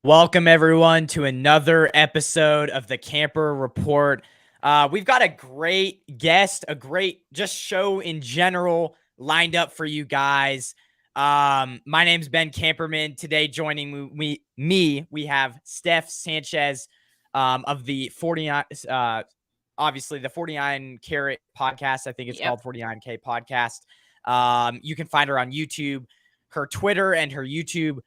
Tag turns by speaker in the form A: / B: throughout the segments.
A: Welcome, everyone, to another episode of the Camper Report. We've got a great guest, a great just show in general lined up for you guys. My name's Ben Camperman. Today, joining we have Steph Sanchez of the 49, obviously the 49 Carat podcast. I think it's
B: Yep.
A: called 49K podcast. You can find her on YouTube. Her Twitter and her YouTube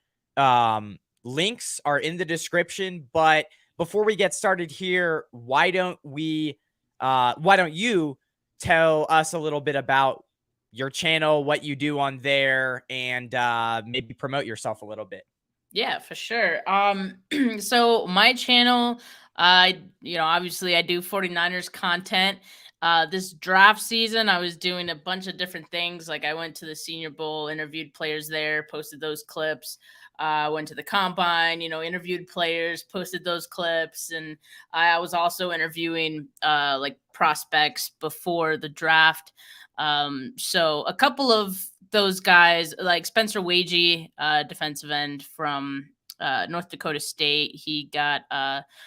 A: links are in the description. But before we get started here, why don't you tell us a little bit about your channel, what you do on there, and maybe promote yourself a little bit?
B: Yeah, for sure. So my channel, obviously I do 49ers content. This draft season, I was doing a bunch of different things. Like I went to the Senior Bowl, interviewed players there, posted those clips. Went to the combine, interviewed players, posted those clips, and I was also interviewing like prospects before the draft. So a couple of those guys, like Spencer Wagee, defensive end from North Dakota State, he got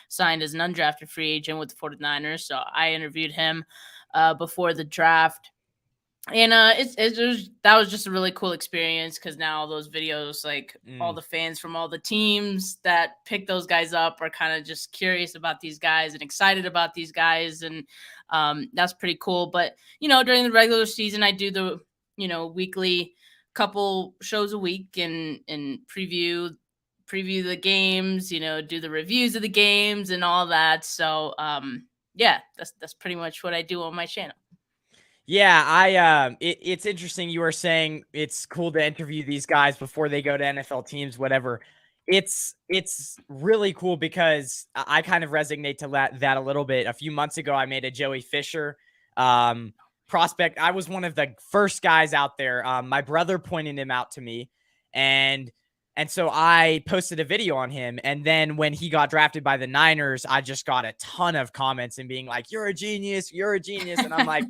B: signed as an undrafted free agent with the 49ers. So I interviewed him before the draft. And that was just a really cool experience because now all those videos, like all the fans from all the teams that pick those guys up, are kind of just curious about these guys and excited about these guys, and that's pretty cool. But during the regular season, I do the weekly couple shows a week and preview the games, do the reviews of the games and all that. So yeah, that's pretty much what I do on my channel.
A: Yeah, it's interesting. You were saying it's cool to interview these guys before they go to NFL teams, whatever. It's really cool because I kind of resonate to that a little bit. A few months ago, I made a Joey Fisher prospect. I was one of the first guys out there. My brother pointed him out to me, and so I posted a video on him. And then when he got drafted by the Niners, I just got a ton of comments and being like, "You're a genius, you're a genius," and I'm like.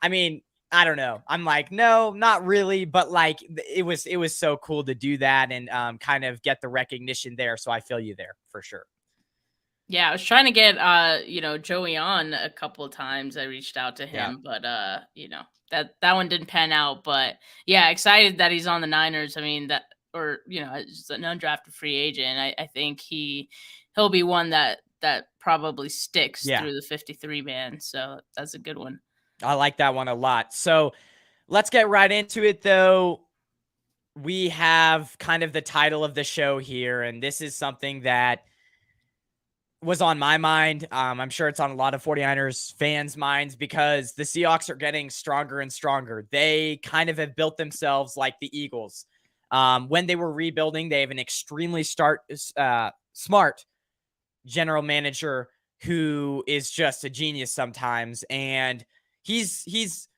A: I mean, I don't know. I'm like, no, not really, but like it was so cool to do that and kind of get the recognition there. So I feel you there for sure.
B: Yeah, I was trying to get Joey on a couple of times. I reached out to him, but that one didn't pan out. But yeah, excited that he's on the Niners. I mean just an undrafted free agent. I think he'll be one that probably sticks through the 53 man. So that's a good one.
A: I like that one a lot. So let's get right into it, though. We have kind of the title of the show here, and this is something that was on my mind. I'm sure it's on a lot of 49ers fans' minds because the Seahawks are getting stronger and stronger. They kind of have built themselves like the Eagles. When they were rebuilding, they have an extremely smart general manager who is just a genius sometimes, and he's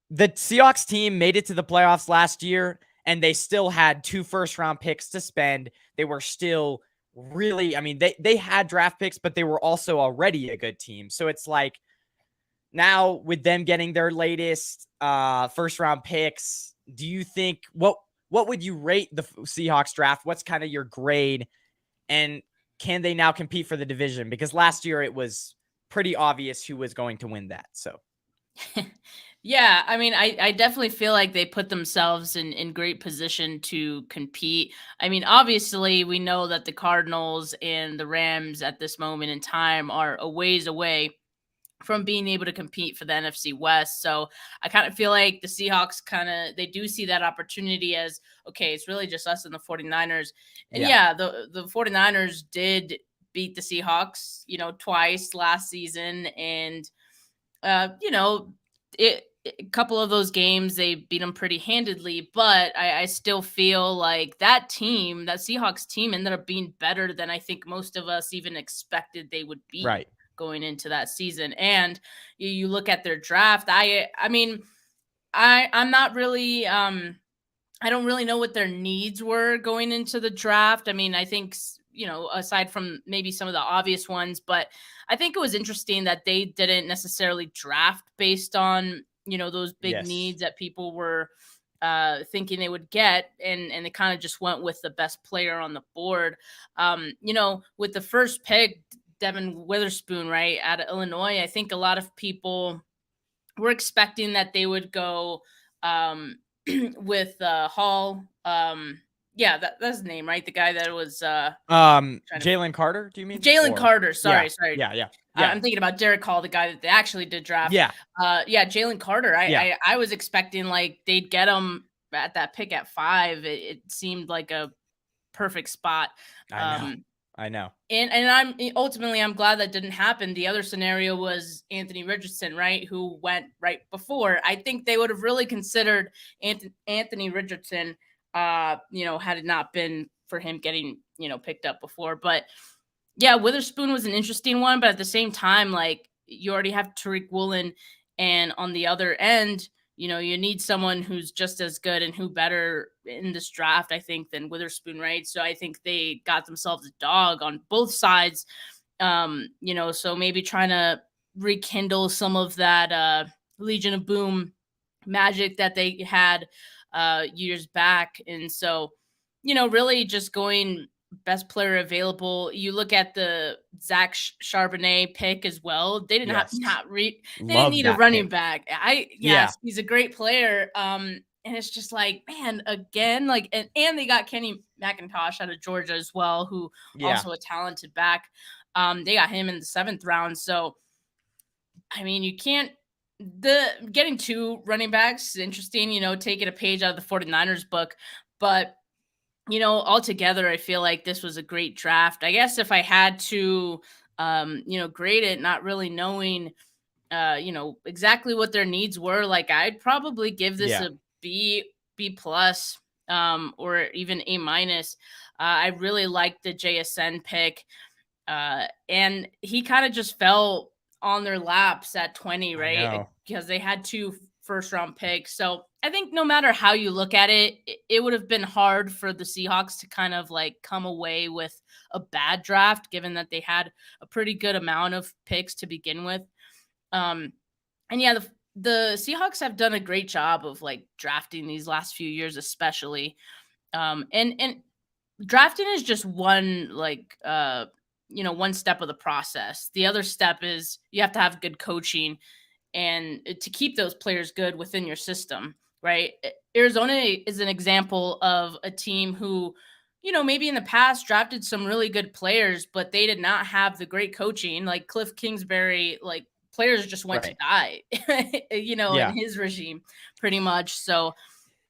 A: the Seahawks team made it to the playoffs last year, and they still had 2 first-round picks to spend. They were still really, I mean, they had draft picks, but they were also already a good team. So it's like now with them getting their latest first-round picks, do you think what would you rate the Seahawks draft? What's kind of your grade, and can they now compete for the division? Because last year it was pretty obvious who was going to win that. So.
B: Yeah, I mean, I definitely feel like they put themselves in great position to compete. I mean, obviously, we know that the Cardinals and the Rams at this moment in time are a ways away from being able to compete for the NFC West. So I kind of feel like the Seahawks they do see that opportunity as, okay, it's really just us and the 49ers. And yeah the 49ers did beat the Seahawks, twice last season. And, a couple of those games they beat them pretty handedly, but I still feel like that Seahawks team, ended up being better than I think most of us even expected they would be going into that season. And you look at their draft. I'm not really I don't really know what their needs were going into the draft. I mean, I think aside from maybe some of the obvious ones, but I think it was interesting that they didn't necessarily draft based on those big needs that people were thinking they would get, and they kind of just went with the best player on the board. With the first pick, Devin Witherspoon, right, out of Illinois, I think a lot of people were expecting that they would go with Hall. Yeah, that's his name, right? The guy that was
A: Jalen Carter, do you mean?
B: Jalen Carter.
A: Yeah,
B: Sorry.
A: yeah.
B: I'm thinking about Derek Hall, the guy that they actually did draft.
A: Yeah.
B: Jalen Carter. I was expecting like they'd get him at that pick at 5. It seemed like a perfect spot.
A: I know.
B: And I'm glad that didn't happen. The other scenario was Anthony Richardson, right, who went right before. I think they would have really considered Anthony Richardson, had it not been for him getting, picked up before. But yeah, Witherspoon was an interesting one, but at the same time, like you already have Tariq Woolen, and on the other end, you need someone who's just as good and who better in this draft, I think, than Witherspoon, right? So I think they got themselves a dog on both sides. So maybe trying to rekindle some of that Legion of Boom magic that they had years back. And so, really just going best player available. You look at the Zach Charbonnet pick as well. They didn't they didn't need a running back. He's a great player. And it's just like, man, again, like, and they got Kenny McIntosh out of Georgia as well, who also a talented back. They got him in the 7th round. So, I mean, you can't, getting 2 running backs is interesting, taking a page out of the 49ers book, but altogether, I feel like this was a great draft. I guess if I had to, grade it, not really knowing, exactly what their needs were, like I'd probably give this a B plus, or even A minus. I really liked the JSN pick, and he kind of just fell on their laps at 20, right? Because they had 2 first-round picks. So I think no matter how you look at it, it would have been hard for the Seahawks to kind of like come away with a bad draft, given that they had a pretty good amount of picks to begin with. And yeah, the Seahawks have done a great job of like drafting these last few years, especially. And drafting is just one one step of the process. The other step is you have to have good coaching and to keep those players good within your system, right? Arizona is an example of a team who, maybe in the past drafted some really good players, but they did not have the great coaching. Like Cliff Kingsbury, like players just went to die, in his regime pretty much. So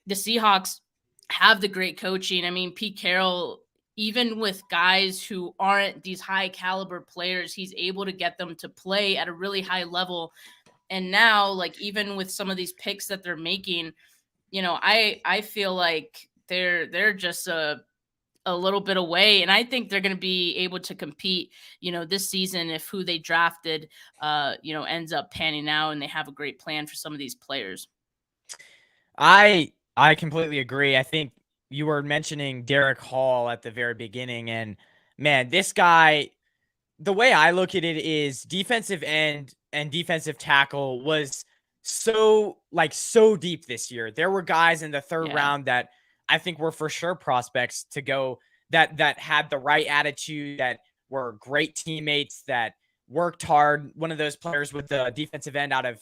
B: the Seahawks have the great coaching. I mean, Pete Carroll, even with guys who aren't these high caliber players, he's able to get them to play at a really high level. And now, like, even with some of these picks that they're making, I feel like they're just a little bit away. And I think they're going to be able to compete, this season if who they drafted, ends up panning out and they have a great plan for some of these players.
A: I completely agree. I think you were mentioning Derek Hall at the very beginning, and man, this guy, the way I look at it is defensive end and defensive tackle was so deep this year. There were guys in the 3rd round that I think were for sure prospects to go that had the right attitude, that were great teammates, that worked hard. One of those players with the defensive end out of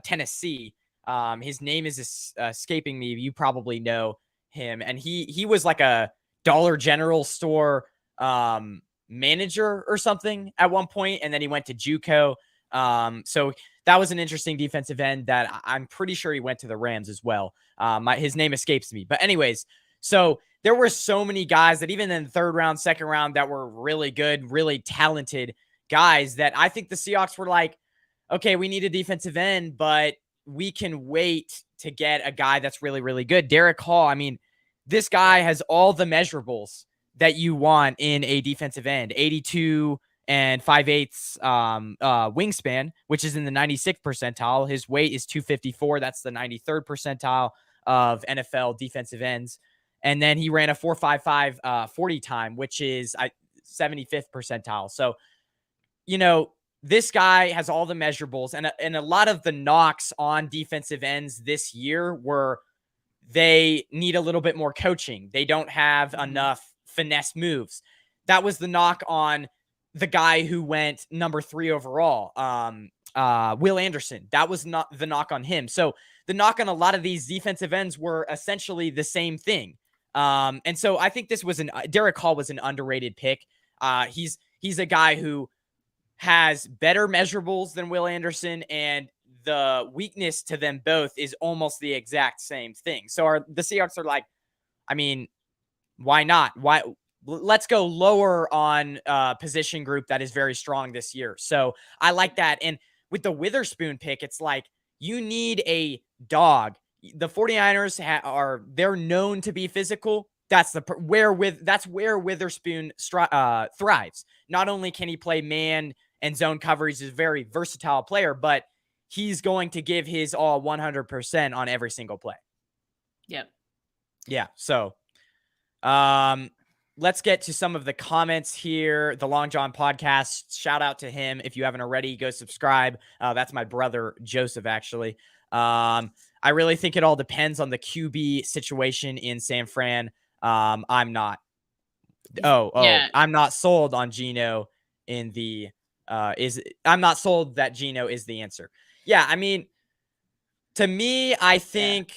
A: Tennessee, his name is escaping me. You probably know him, and he was like a Dollar General store manager or something at one point, and then he went to JUCO. So that was an interesting defensive end that I'm pretty sure he went to the Rams as well. His name escapes me, but anyways, so there were so many guys that even in the 3rd round, 2nd round, that were really good, really talented guys that I think the Seahawks were like, okay, we need a defensive end, but we can wait to get a guy that's really, really good. Derek Hall, I mean, this guy has all the measurables that you want in a defensive end. 82 and 5/8 wingspan, which is in the 96th percentile. His weight is 254. That's the 93rd percentile of NFL defensive ends. And then he ran a 4.55 40 time, which is 75th percentile. So, this guy has all the measurables, and a lot of the knocks on defensive ends this year were they need a little bit more coaching. They don't have enough finesse moves. That was the knock on the guy who went number 3 overall, Will Anderson. That was not the knock on him. So the knock on a lot of these defensive ends were essentially the same thing. And so I think this was Derek Hall was an underrated pick. He's a guy who has better measurables than Will Anderson, and the weakness to them both is almost the exact same thing. So the Seahawks are like, I mean, why not? Let's go lower on position group that is very strong this year. So I like that. And with the Witherspoon pick, it's like you need a dog. The 49ers they're known to be physical. That's where Witherspoon thrives. Not only can he play man and zone coverage, is a very versatile player, but he's going to give his all 100% on every single play.
B: Yep.
A: Yeah. So, let's get to some of the comments here. The Long John podcast, shout out to him. If you haven't already, go subscribe. That's my brother, Joseph, actually. I really think it all depends on the QB situation in San Fran. I'm not. Yeah. I'm not sold on Geno in the, I'm not sold that Geno is the answer. Yeah. I mean, to me, I think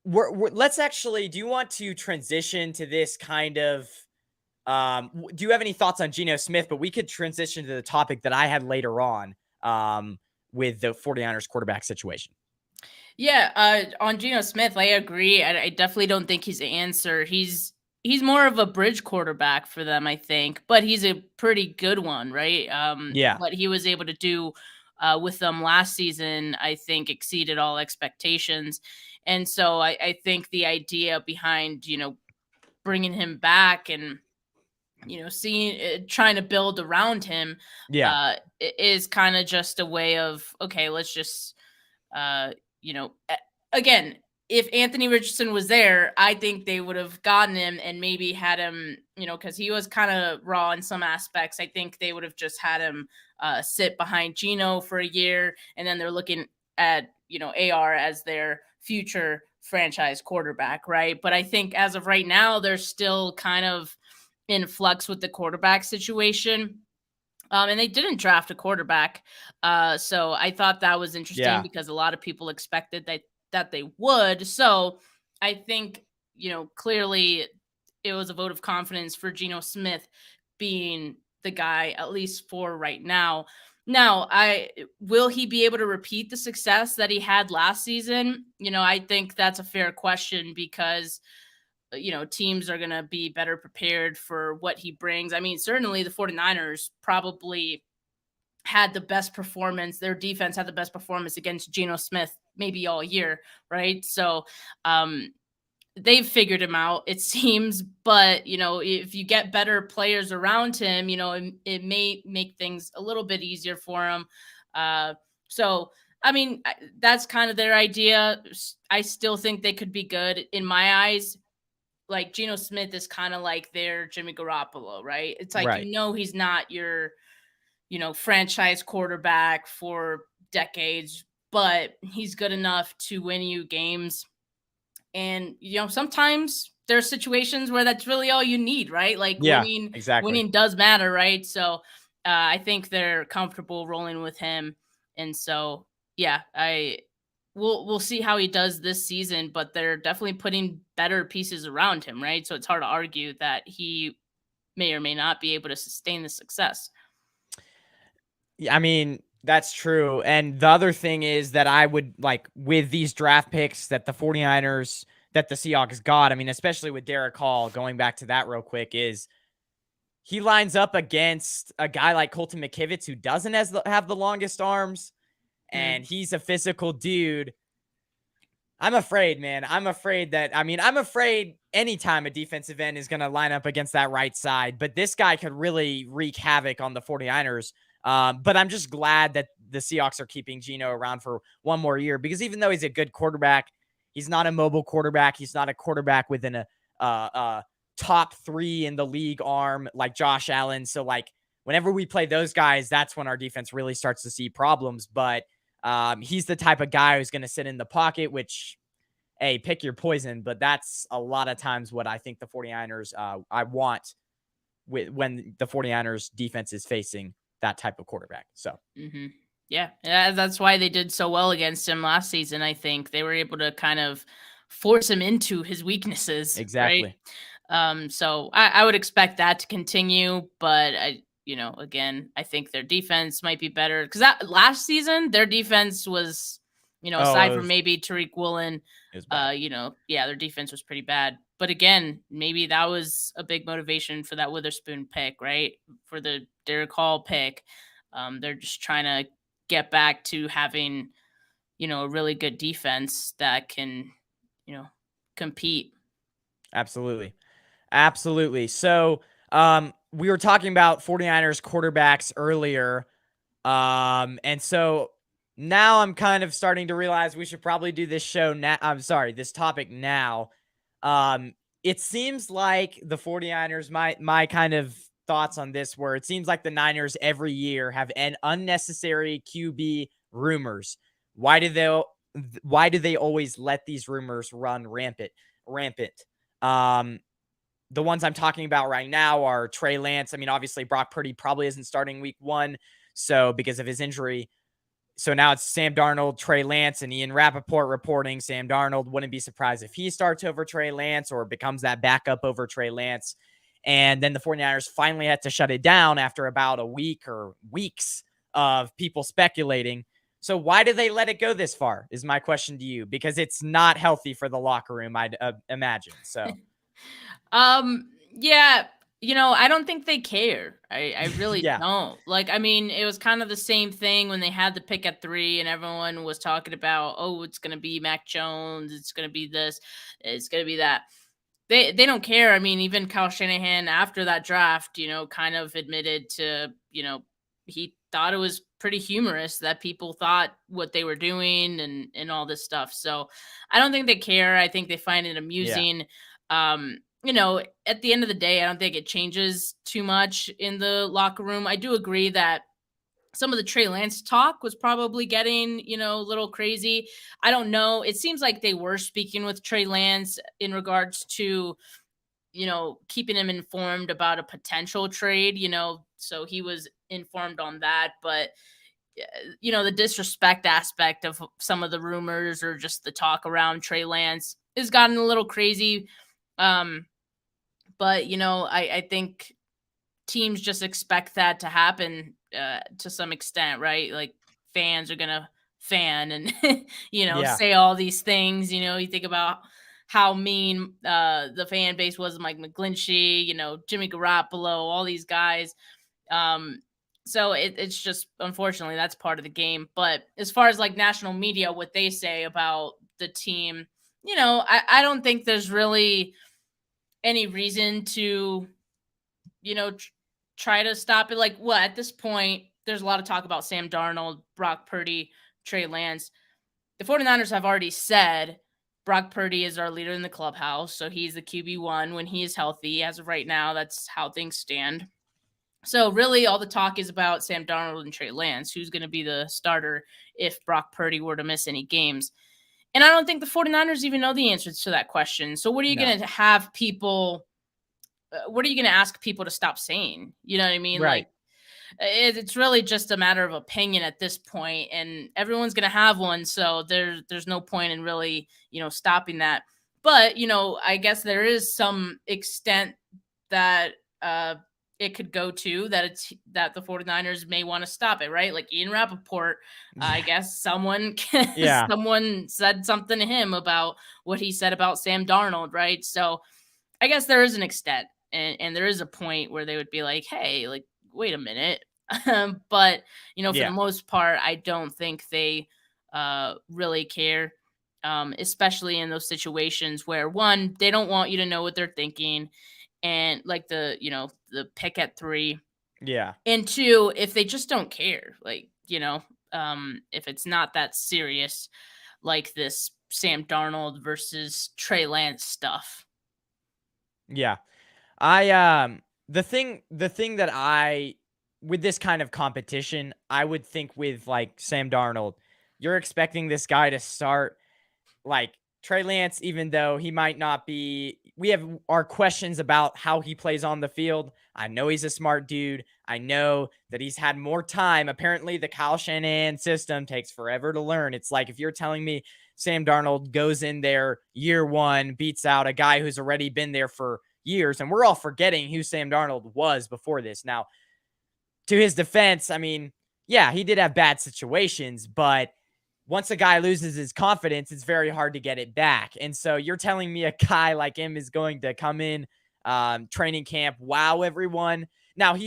A: let's actually, do you want to transition to this kind of, do you have any thoughts on Geno Smith? But we could transition to the topic that I had later on, with the 49ers quarterback situation.
B: Yeah. On Geno Smith, I agree. I definitely don't think he's the answer. He's more of a bridge quarterback for them, I think, but he's a pretty good one, right?
A: Yeah.
B: What he was able to do with them last season, I think, exceeded all expectations. And so I think the idea behind, bringing him back and, trying to build around him, is kind of just a way of, okay, let's just, again, if Anthony Richardson was there, I think they would have gotten him and maybe had him, because he was kind of raw in some aspects. I think they would have just had him sit behind Geno for a year, and then they're looking at, AR as their future franchise quarterback, right? But I think as of right now, they're still kind of in flux with the quarterback situation. And they didn't draft a quarterback. So I thought that was interesting because a lot of people expected that they would. So I think, clearly it was a vote of confidence for Geno Smith being the guy, at least for right now. Now, will he be able to repeat the success that he had last season? I think that's a fair question because, teams are going to be better prepared for what he brings. I mean, certainly the 49ers probably had the best performance. Their defense had the best performance against Geno Smith maybe all year, right? So they've figured him out, it seems. But, if you get better players around him, it may make things a little bit easier for him. So, I mean, that's kind of their idea. I still think they could be good in my eyes. Like Geno Smith is kind of like their Jimmy Garoppolo, right? It's like,
A: right.
B: He's not your, franchise quarterback for decades, but he's good enough to win you games. And, sometimes there's situations where that's really all you need, right? Like winning does matter, right? So I think they're comfortable rolling with him. And so, yeah, We'll see how he does this season, but they're definitely putting better pieces around him, right? So it's hard to argue that he may or may not be able to sustain the success.
A: Yeah, I mean, that's true. And the other thing is that I would like with these draft picks that the 49ers, that the Seahawks got, I mean, especially with Derek Hall, going back to that real quick, is he lines up against a guy like Colton McKivitz who doesn't have the longest arms. And he's a physical dude. I'm afraid, man. I'm afraid anytime a defensive end is going to line up against that right side. But this guy could really wreak havoc on the 49ers. But I'm just glad that the Seahawks are keeping Geno around for one more year. Because even though he's a good quarterback, he's not a mobile quarterback. He's not a quarterback within a top 3 in the league arm like Josh Allen. So, like, whenever we play those guys, that's when our defense really starts to see problems. But he's the type of guy who's going to sit in the pocket, which hey, pick your poison. But that's a lot of times what I think the 49ers, I want when the 49ers defense is facing that type of quarterback. So,
B: yeah, that's why they did so well against him last season. I think they were able to kind of force him into his weaknesses, right?
A: exactly.
B: So I would expect that to continue, but again, I think their defense might be better because that last season their defense was,
A: Oh,
B: aside from maybe Tariq Woolen,
A: it was bad.
B: their defense was pretty bad. But again, maybe that was a big motivation for that Witherspoon pick, right? For the Derek Hall pick, they're just trying to get back to having, a really good defense that can, compete.
A: Absolutely. Absolutely. So, we were talking about 49ers quarterbacks earlier. And so now I'm kind of starting to realize we should probably do this show now. I'm sorry, this topic now. It seems like the 49ers, my kind of thoughts on this were it seems like the Niners every year have an unnecessary QB rumors. Why do they always let these rumors run rampant? Um, the ones I'm talking about right now are Trey Lance. I mean, obviously Brock Purdy probably isn't starting week 1, so because of his injury. So now it's Sam Darnold, Trey Lance, and Ian Rappaport reporting Sam Darnold. Wouldn't be surprised if he starts over Trey Lance or becomes that backup over Trey Lance. And then the 49ers finally had to shut it down after about a week or weeks of people speculating. So why do they let it go this far is my question to you, because it's not healthy for the locker room, I'd imagine. So
B: Yeah, I don't think they care. I really
A: yeah,
B: don't. Like, I mean, it was kind of the same thing when they had the pick at 3 and everyone was talking about, oh, it's gonna be Mac Jones, it's gonna be this, it's gonna be that. They don't care. I mean, even Kyle Shanahan after that draft, kind of admitted to, he thought it was pretty humorous that people thought what they were doing and all this stuff. So I don't think they care. I think they find it
A: yeah,
B: amusing. At the end of the day, I don't think it changes too much in the locker room. I do agree that some of the Trey Lance talk was probably getting, a little crazy. I don't know. It seems like they were speaking with Trey Lance in regards to, keeping him informed about a potential trade, so he was informed on that. But, the disrespect aspect of some of the rumors or just the talk around Trey Lance has gotten a little crazy. But, I think teams just expect that to happen to some extent, right? Like fans are gonna fan and
A: yeah,
B: say all these things. You think about how mean the fan base was, Mike McGlinchey, Jimmy Garoppolo, all these guys. So it's just unfortunately that's part of the game. But as far as like national media, what they say about the team, I don't think there's really any reason to try to stop it. Like, well, at this point, there's a lot of talk about Sam Darnold, Brock Purdy, Trey Lance. The 49ers have already said Brock Purdy is our leader in the clubhouse, so he's the QB1 when he is healthy. As of right now, that's how things stand. So really all the talk is about Sam Darnold and Trey Lance, who's going to be the starter if Brock Purdy were to miss any games. And I don't think the 49ers even know the answers to that question. So what are you
A: no,
B: going to have people what are you going to ask people to stop saying? You know what I mean?
A: right,
B: Like, it's really just a matter of opinion at this point, and everyone's going to have one. So there's no point in really, stopping that. But, I guess there is some extent that it could go to that the 49ers may want to stop it, right? Like Ian Rappaport, I guess someone
A: yeah,
B: someone said something to him about what he said about Sam Darnold, right? So I guess there is an extent and there is a point where they would be like, hey, like, wait a minute. But, for the
A: yeah,
B: most part, I don't think they really care, especially in those situations where, one, they don't want you to know what they're thinking. And like the pick at 3.
A: yeah.
B: And 2, if they just don't care, like, if it's not that serious, like this Sam Darnold versus Trey Lance stuff.
A: Yeah. The thing that I with this kind of competition, I would think with like Sam Darnold, you're expecting this guy to start like Trey Lance, even though he might not be, we have our questions about how he plays on the field. I know he's a smart dude. I know that he's had more time. Apparently, the Kyle Shanahan system takes forever to learn. It's like if you're telling me Sam Darnold goes in there year one, beats out a guy who's already been there for years, and we're all forgetting who Sam Darnold was before this. Now, to his defense, I mean, yeah, he did have bad situations, but once a guy loses his confidence, it's very hard to get it back. And so you're telling me a guy like him is going to come in training camp, wow everyone. Now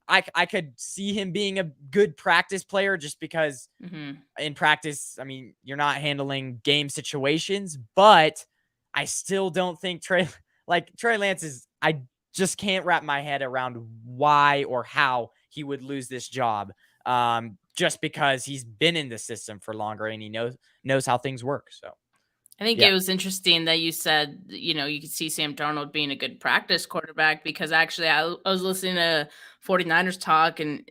A: I could see him being a good practice player just because in practice, I mean, you're not handling game situations, but I still don't think Trey Lance is, I just can't wrap my head around why or how he would lose this job. Just because he's been in the system for longer and he knows how things work. So
B: I think it was interesting that you said, you know, you could see Sam Darnold being a good practice quarterback, because actually I was listening to 49ers talk and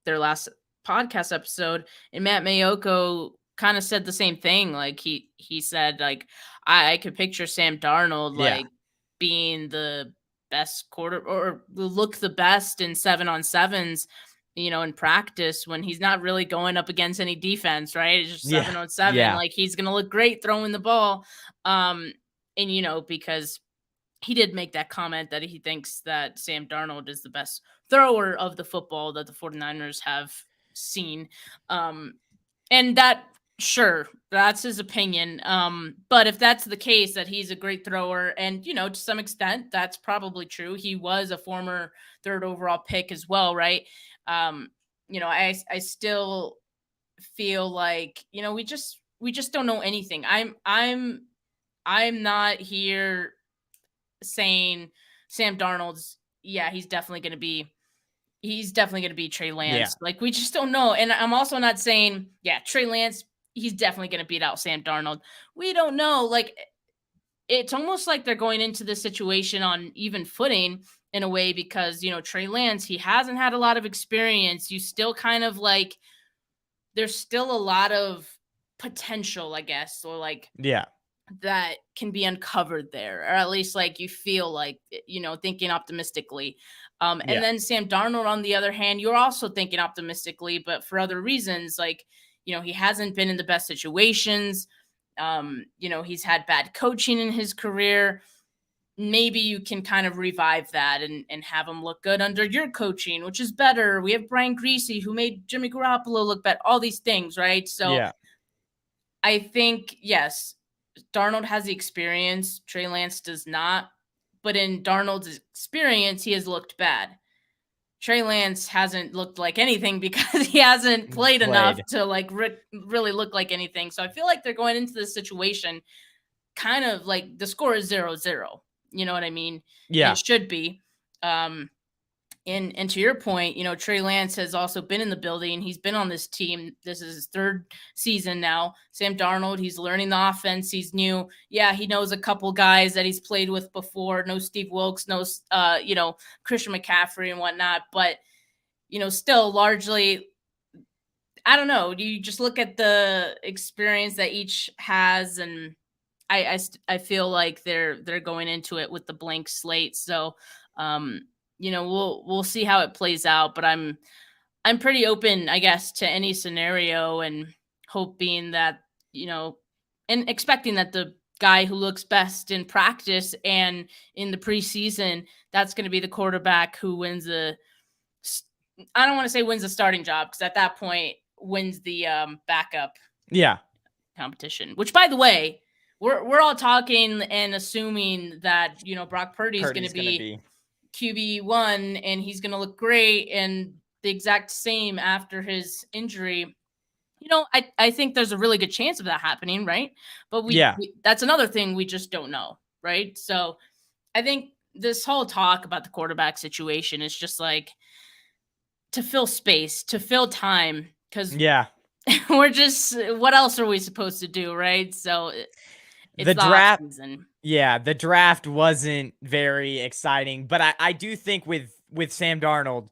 B: their last podcast episode, and Matt Mayoko kind of said the same thing. Like he said, like, I could picture Sam Darnold like being the best quarter or look the best in 7-on-7s, you know, in practice when he's not really going up against any defense, right? It's just 7-on-7.
A: Yeah.
B: Like he's gonna look great throwing the ball. And you know, because he did make that comment that he thinks that Sam Darnold is the best thrower of the football that the 49ers have seen. And that, sure, that's his opinion. But if that's the case, that he's a great thrower, and you know, to some extent, that's probably true. He was a former 3rd overall pick as well, right? You know, I still feel like, you know, we just don't know anything. I'm not here saying Sam Darnold's, yeah, he's definitely going to be Trey Lance. Like we just don't know. And I'm also not saying, yeah, Trey Lance, he's definitely going to beat out Sam Darnold. We don't know. Like it's almost like they're going into this situation on even footing in a way, because, you know, Trey Lance, he hasn't had a lot of experience. You still kind of like, there's still a lot of potential, I guess, or like, that can be uncovered there, or at least like you feel like, you know, thinking optimistically. And then Sam Darnold, on the other hand, you're also thinking optimistically, but for other reasons. Like, you know, he hasn't been in the best situations. You know, he's had bad coaching in his career. Maybe you can kind of revive that and have him look good under your coaching, which is better. We have Brian Greasy, who made Jimmy Garoppolo look better, all these things, right? So I think, yes, Darnold has the experience. Trey Lance does not. But in Darnold's experience, he has looked bad. Trey Lance hasn't looked like anything because he hasn't played enough to like really look like anything. So I feel like they're going into this situation kind of like the score is 0-0. You know what I mean?
A: Yeah.
B: It should be. And to your point, you know, Trey Lance has also been in the building. He's been on this team. This is his 3rd season now. Sam Darnold, he's learning the offense. He's new. Yeah, he knows a couple guys that he's played with before. No Steve Wilkes, no, you know, Christian McCaffrey and whatnot. But, you know, still largely, I don't know. You just look at the experience that each has, and I feel like they're going into it with the blank slate. So, you know, we'll see how it plays out, but I'm pretty open, I guess, to any scenario, and hoping that, you know, and expecting that the guy who looks best in practice and in the preseason, that's going to be the quarterback who wins I don't want to say wins the starting job, because at that point wins the backup competition, which, by the way, we're all talking and assuming that, you know, Brock Purdy's going to be QB1 and he's going to look great and the exact same after his injury. You know, I think there's a really good chance of that happening, right? But we that's another thing we just don't know, right? So I think this whole talk about the quarterback situation is just like to fill space, to fill time, because we're just, what else are we supposed to do, right? So it's the draft season.
A: Yeah, the draft wasn't very exciting, but I do think with Sam Darnold,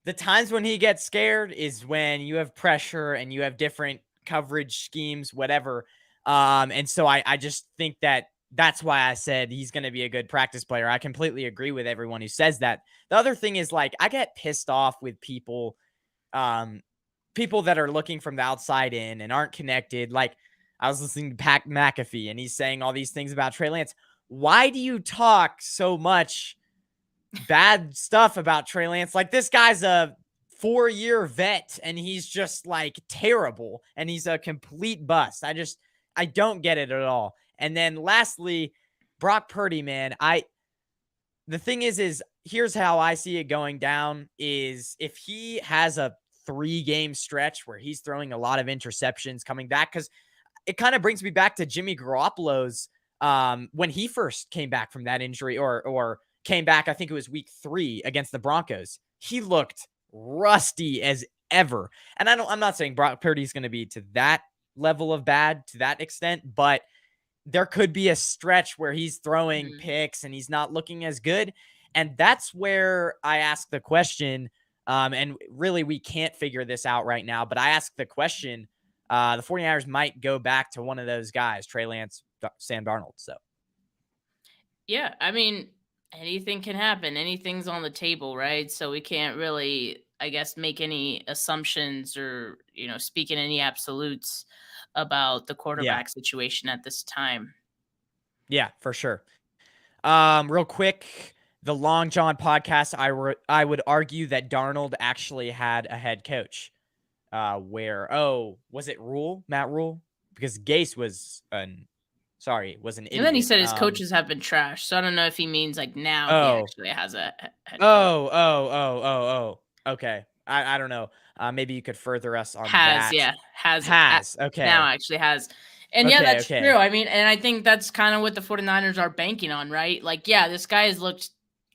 A: the times when he gets scared is when you have pressure and you have different coverage schemes, whatever. And so I just think that's why I said he's going to be a good practice player. I completely agree with everyone who says that. The other thing is, like, I get pissed off with people that are looking from the outside in and aren't connected. Like, I was listening to Pat McAfee and he's saying all these things about Trey Lance. Why do you talk so much bad stuff about Trey Lance? Like, this guy's a 4-year vet and he's just like terrible and he's a complete bust. I don't get it at all. And then lastly, Brock Purdy, man, the thing is here's how I see it going down is if he has a 3-game stretch where he's throwing a lot of interceptions coming back, because it kind of brings me back to Jimmy Garoppolo's when he first came back from that injury or came back, I think it was week 3 against the Broncos. He looked rusty as ever. And I'm not saying Brock Purdy's going to be to that level of bad to that extent, but there could be a stretch where he's throwing picks and he's not looking as good. And that's where I ask the question, and really we can't figure this out right now, but I ask the question, the 49ers might go back to one of those guys, Trey Lance, Sam Darnold. So,
B: yeah, I mean, anything can happen. Anything's on the table, right? So we can't really, I guess, make any assumptions or, speak in any absolutes about the quarterback situation at this time.
A: Yeah, for sure. Real quick, the Long John podcast, I would argue that Darnold actually had a head coach. Was it Matt Rule? Because Gase was an idiot.
B: And then he said his coaches have been trashed. So I don't know if he means like now he actually has a head
A: coach. Okay. I don't know. Maybe you could further us on that.
B: Has.
A: Okay.
B: Now actually has. And that's true. I mean, and I think that's kind of what the 49ers are banking on, right? Like, yeah, this guy has looked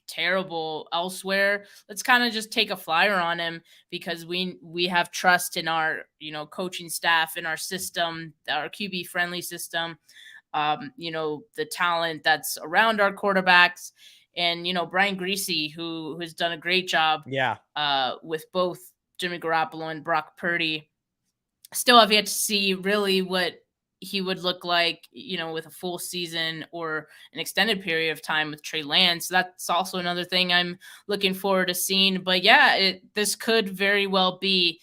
B: terrible elsewhere. Let's kind of just take a flyer on him because we have trust in our, coaching staff, in our system, our QB friendly system, the talent that's around our quarterbacks. And, Brian Greasy, who has done a great job with both Jimmy Garoppolo and Brock Purdy. Still have yet to see really what he would look like, with a full season or an extended period of time with Trey Lance. That's also another thing I'm looking forward to seeing. But yeah, this could very well be,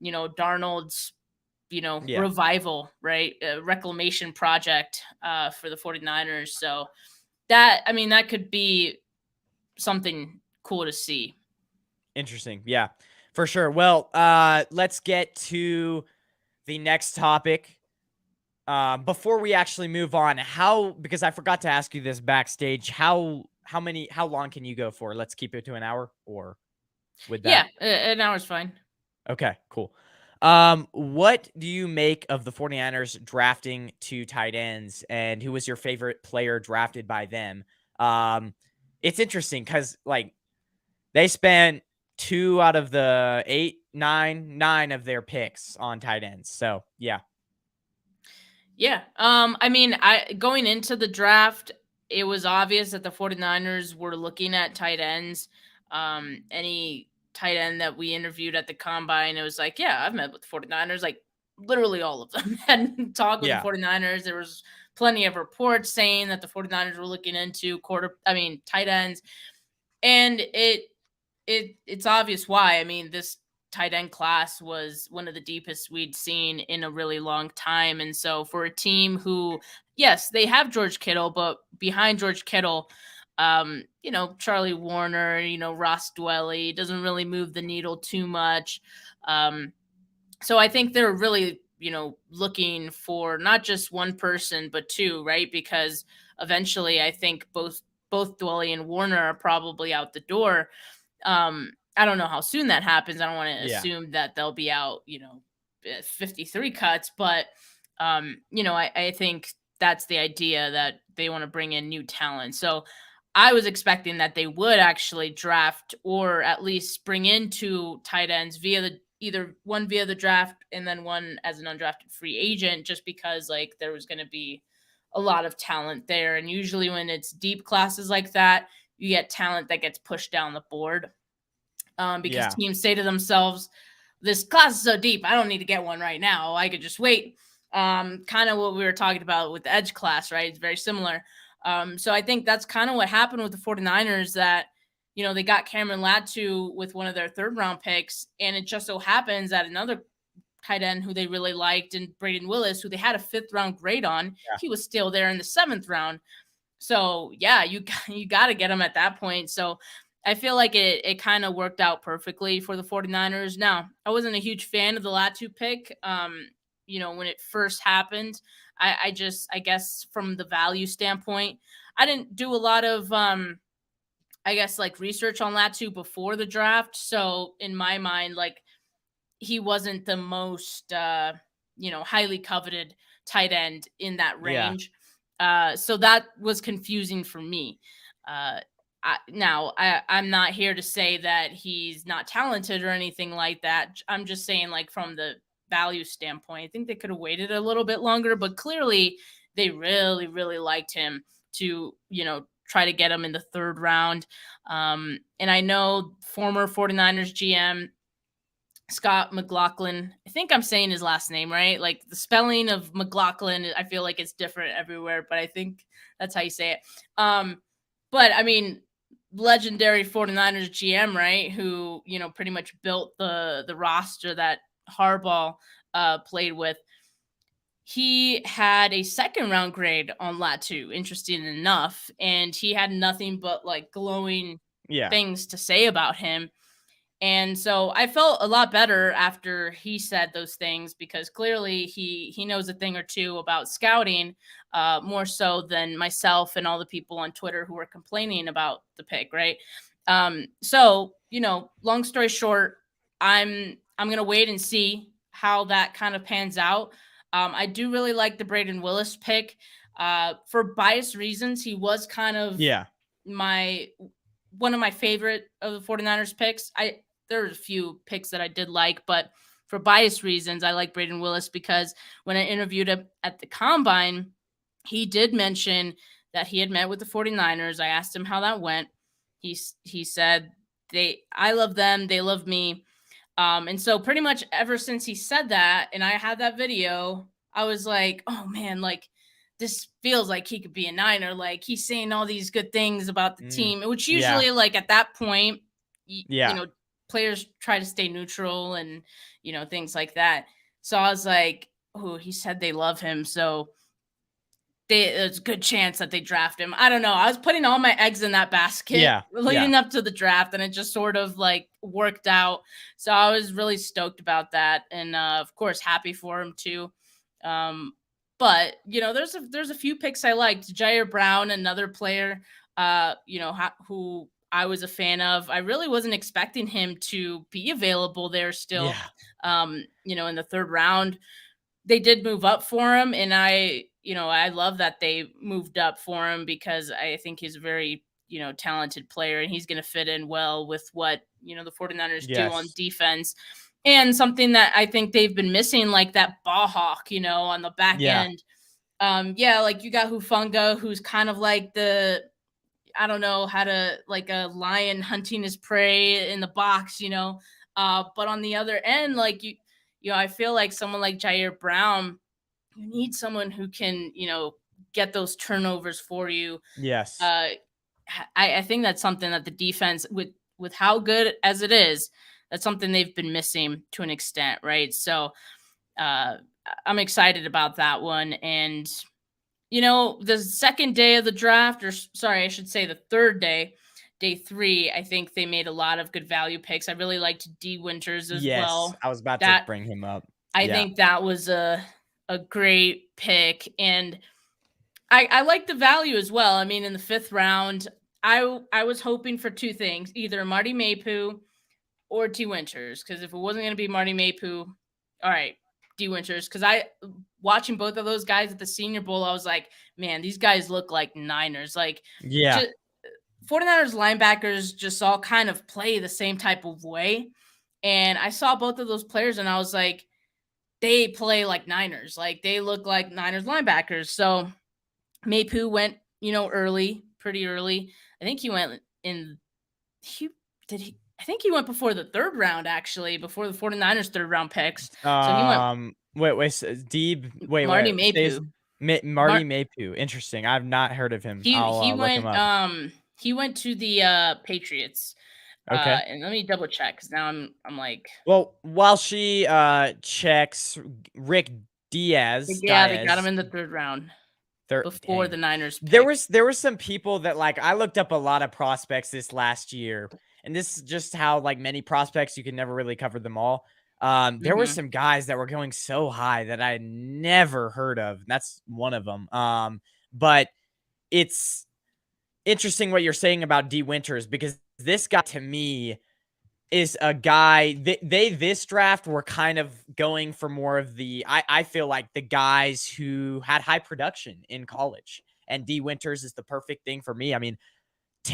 B: Darnold's, revival, right? Reclamation project for the 49ers. So that could be something cool to see.
A: Interesting. Yeah, for sure. Well, let's get to the next topic. Before we actually move on, because I forgot to ask you this backstage, how long can you go for? Let's keep it to an hour, or with that?
B: Yeah, an hour's fine.
A: Okay, cool. What do you make of the 49ers drafting 2 tight ends, and who was your favorite player drafted by them? It's interesting because like they spent 2 out of the 9 of their picks on tight ends. So yeah.
B: Yeah. Going into the draft, it was obvious that the 49ers were looking at tight ends. Any tight end that we interviewed at the combine, it was like, yeah, I've met with the 49ers, like literally all of them had talked with the 49ers. There was plenty of reports saying that the 49ers were looking into tight ends. And it's obvious why. I mean, this tight end class was one of the deepest we'd seen in a really long time. And so for a team who, yes, they have George Kittle, but behind George Kittle, Charlie Warner, Ross Dwelly doesn't really move the needle too much. So I think they're really, looking for not just one person, but 2, right? Because eventually I think both Dwelly and Warner are probably out the door. I don't know how soon that happens. I don't want to assume that they'll be out, 53 cuts, but, I think that's the idea, that they want to bring in new talent. So I was expecting that they would actually draft or at least bring in 2 tight ends either one via the draft and then one as an undrafted free agent, just because like there was going to be a lot of talent there. And usually when it's deep classes like that, you get talent that gets pushed down the board. Because teams say to themselves, this class is so deep, I don't need to get one right now. I could just wait. Kind of what we were talking about with the edge class, right? It's very similar. So I think that's kind of what happened with the 49ers, that, they got Cameron Latu with one of their third round picks. And it just so happens that another tight end who they really liked, and Braden Willis, who they had a 5th round grade on, he was still there in the 7th round. So yeah, you got to get him at that point. So I feel like it kind of worked out perfectly for the 49ers. Now, I wasn't a huge fan of the Latu pick. When it first happened, I guess from the value standpoint, I didn't do a lot of like research on Latu before the draft. So in my mind, like, he wasn't the most highly coveted tight end in that
A: Yeah.
B: range. So that was confusing for me. I'm not here to say that he's not talented or anything like that. I'm just saying, like, from the value standpoint, I think they could have waited a little bit longer, but clearly they really, really liked him to, try to get him in the 3rd round. And I know former 49ers GM Scott McLaughlin. I think I'm saying his last name right. Like, the spelling of McLaughlin, I feel like it's different everywhere, but I think that's how you say it. But I mean, legendary 49ers GM, right? Who, pretty much built the roster that Harbaugh played with. He had a 2nd round grade on Latu, interesting enough, and he had nothing but like glowing things to say about him. And so I felt a lot better after he said those things, because clearly he knows a thing or two about scouting, more so than myself and all the people on Twitter who were complaining about the pick, right? So, long story short, I'm gonna wait and see how that kind of pans out. I do really like the Braden Willis pick. For bias reasons, he was kind of one of my favorite of the 49ers picks. There's a few picks that I did like, but for bias reasons, I like Braden Willis because when I interviewed him at the Combine, he did mention that he had met with the 49ers. I asked him how that went. He said, I love them, they love me. And so pretty much ever since he said that, and I had that video, I was like, oh man, like, this feels like he could be a Niner. Like, he's saying all these good things about the team, which usually, like, at that point, players try to stay neutral and, things like that. So I was like, oh, he said they love him. So there's a good chance that they draft him. I don't know. I was putting all my eggs in that basket leading up to the draft, and it just sort of like worked out. So I was really stoked about that. And of course, happy for him too. But there's a few picks I liked. Jair Brown, another player, who I was a fan of. I really wasn't expecting him to be available there still. In the 3rd round, they did move up for him, and I love that they moved up for him because I think he's a very, talented player, and he's going to fit in well with what, the 49ers do on defense. And something that I think they've been missing, like that ball hawk, on the back end. Like, you got Hufanga, who's kind of like I don't know how to, like a lion hunting his prey in the box, but on the other end, like, I feel like someone like Jair Brown, you need someone who can, get those turnovers for you. I think that's something that the defense, with how good as it is, that's something they've been missing to an extent, right? So I'm excited about that one. And, the 2nd day of the draft, or sorry, I should say the 3rd day, day 3, I think they made a lot of good value picks. I really liked D Winters as well.
A: I was about to bring him up.
B: I think that was a great pick. And I like the value as well. I mean, in the 5th round, I was hoping for 2 things, either Marty Maypoo or D Winters. Because if it wasn't going to be Marty Maypoo, all right, D Winters. Because watching both of those guys at the Senior Bowl, I was like, man, these guys look like Niners. Like, 49ers linebackers just all kind of play the same type of way. And I saw both of those players, and I was like, they play like Niners. Like, they look like Niners linebackers. So Maypoo went, pretty early. I think he went in. I think he went before the 3rd round, actually, before the 49ers 3rd round picks. So he went
A: Deeb.
B: Marty
A: Say his
B: Maypew.
A: Marty Maypew. Interesting. I've not heard of him.
B: He
A: I'll
B: he
A: look him
B: went
A: up.
B: he went to the Patriots.
A: Okay.
B: And let me double check because now I'm like,
A: Well, while she checks, Rick
B: yeah, they got him
A: Diaz.
B: in the 3rd round before
A: Dang.
B: the Niners
A: There
B: pick.
A: was there were some people that like I looked up a lot of prospects this last year, and this is just how like many prospects you can never really cover them all. There were
B: Mm-hmm.
A: some guys that were going so high that I had never heard of. That's one of them. But it's interesting what you're saying about D Winters because this guy to me is a guy they this draft were kind of going for more of the I feel like the guys who had high production in college. And D Winters is the perfect thing for me. I mean,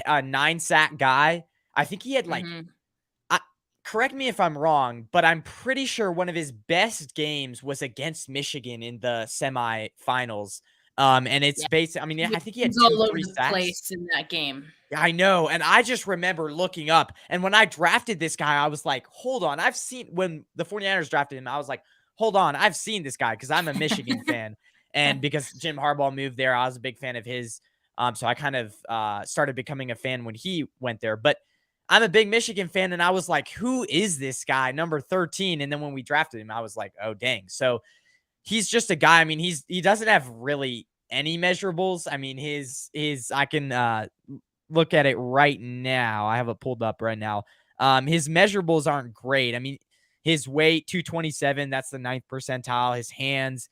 A: a 9-sack guy. I think he had like
B: Mm-hmm.
A: correct me if I'm wrong, but I'm pretty sure one of his best games was against Michigan in the semifinals. And it's
B: Yeah,
A: based. I mean,
B: he
A: I think he
B: was
A: had two,
B: all over
A: three
B: the
A: sacks.
B: place in that game.
A: I know. And I just remember looking up. And when I drafted this guy, I was like, hold on. When the 49ers drafted him, I was like, hold on. I've seen this guy because I'm a Michigan fan. And because Jim Harbaugh moved there, I was a big fan of his. So I kind of started becoming a fan when he went there. But I'm a big Michigan fan. And I was like, who is this guy, number 13? And then when we drafted him, I was like, oh, dang. So he's just a guy. I mean, he doesn't have really any measurables. I mean, I can look at it right now. I have it pulled up right now. His measurables aren't great. I mean, his weight 227, that's the 9th percentile. His hands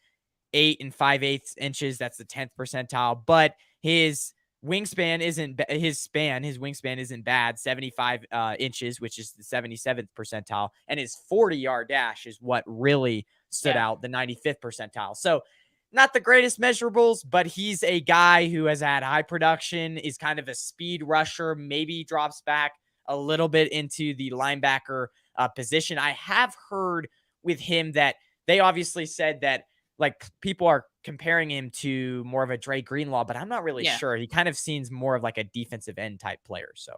A: 8 5/8 inches, that's the 10th percentile. But his wingspan his wingspan isn't bad, 75 inches, which is the 77th percentile. And his 40-yard dash is what really stood
B: Yeah.
A: out, the 95th percentile. So not the greatest measurables, but he's a guy who has had high production, is kind of a speed rusher, maybe drops back a little bit into the linebacker position. I have heard with him that they obviously said that like people are comparing him to more of a Dre Greenlaw, but I'm not really
B: Yeah.
A: sure. He kind of seems more of like a defensive end type player. So,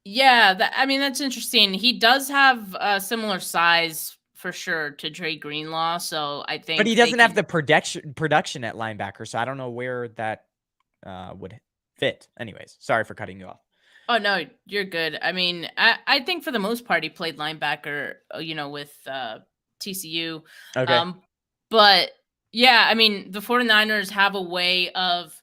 B: Yeah, I mean, that's interesting. He does have a similar size for sure to Dre Greenlaw, so I
A: but he
B: think they
A: doesn't have
B: could.
A: the production at linebacker. So I don't know where that would fit. Anyways, sorry for cutting you off.
B: Oh no, you're good. I mean, I think for the most part he played linebacker, with TCU.
A: Okay.
B: Um, but yeah, I mean, the 49ers have a way of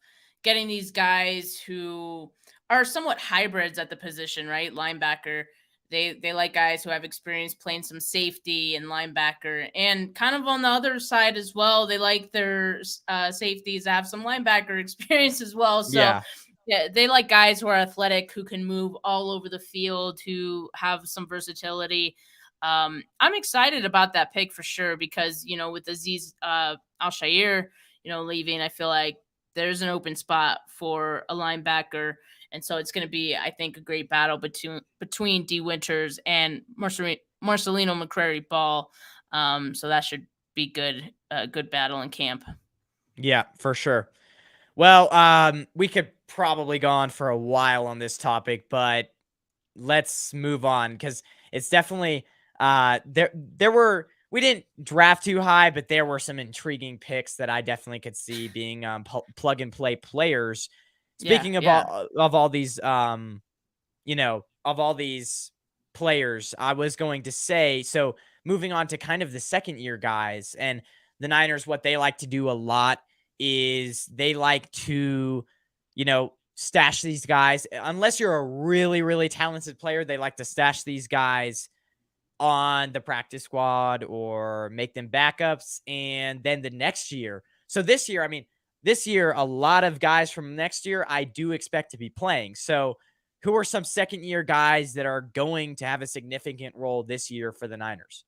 B: getting these guys who are somewhat hybrids at the position, right? Linebacker. They like guys who have experience playing some safety and linebacker, and kind of on the other side as well. They like their safeties to have some linebacker experience as well. So
A: Yeah.
B: yeah, they like guys who are athletic, who can move all over the field, who have some versatility. I'm excited about that pick for sure because with Aziz Al-Shair, leaving, I feel like there's an open spot for a linebacker, and so it's going to be, I think, a great battle between D Winters and Marcelino McCrary Ball. So that should be good, good battle in camp.
A: Yeah, for sure. Well, we could probably go on for a while on this topic, but let's move on because it's definitely we didn't draft too high, but there were some intriguing picks that I definitely could see being plug and play players.
B: Yeah,
A: Speaking of
B: yeah.
A: all these of all these players, I was going to say, so moving on to kind of the second year guys, and the Niners, what they like to do a lot is they like to, stash these guys. Unless you're a really, really talented player, they like to stash these guys on the practice squad or make them backups. And then the next year. So this year, a lot of guys from next year, I do expect to be playing. So who are some second year guys that are going to have a significant role this year for the Niners?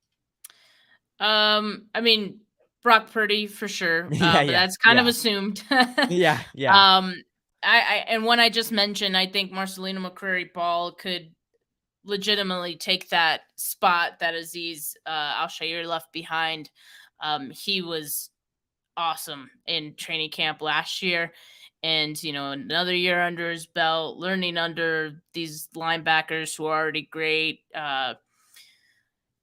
B: I mean, Brock Purdy for sure,
A: Yeah,
B: but
A: yeah,
B: that's kind of
A: yeah,
B: assumed.
A: yeah, yeah,
B: um, and one I just mentioned, I think Marcelino McCrary Ball could legitimately take that spot that Aziz Al-Shair left behind. He was awesome in training camp last year, and, another year under his belt, learning under these linebackers who are already great.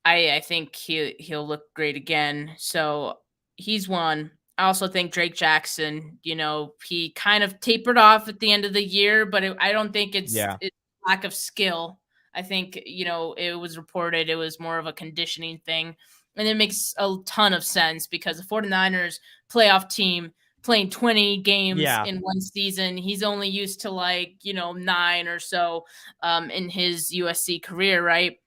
B: I think he'll look great again. So he's one. I also think Drake Jackson, he kind of tapered off at the end of the year, but I don't think
A: Yeah.
B: it's lack of skill. I think, it was reported it was more of a conditioning thing. And it makes a ton of sense because the 49ers playoff team playing 20 games
A: Yeah.
B: in one season, he's only used to 9 or so in his USC career, right?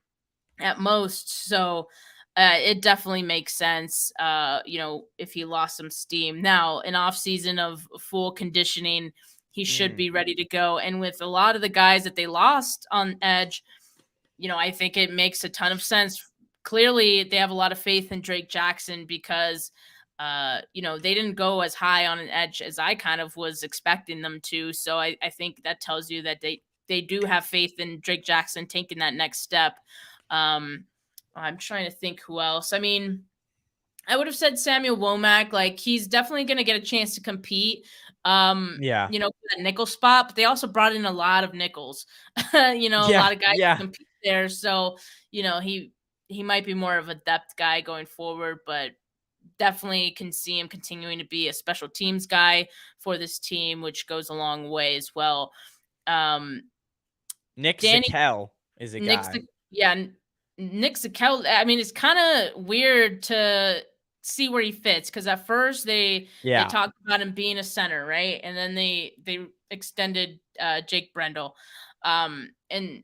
B: At most. So it definitely makes sense, if he lost some steam. Now, an off season of full conditioning, he should be ready to go. And with a lot of the guys that they lost on edge, I think it makes a ton of sense. Clearly, they have a lot of faith in Drake Jackson because, they didn't go as high on an edge as I kind of was expecting them to. So I think that tells you that they do have faith in Drake Jackson taking that next step. I'm trying to think who else. I mean, I would have said Samuel Womack. Like, he's definitely going to get a chance to compete.
A: Yeah.
B: For that nickel spot, but they also brought in a lot of nickels. A
A: Yeah.
B: lot of guys to
A: Yeah.
B: compete there. So, he might be more of a depth guy going forward, but definitely can see him continuing to be a special teams guy for this team, which goes a long way as well.
A: Nick
B: Danny
A: Zakelj is a
B: Nick,
A: guy.
B: yeah, Nick Zakelj. I mean, it's kind of weird to see where he fits because at first they
A: Yeah.
B: talked about him being a center, right? And then they extended Jake Brendel, and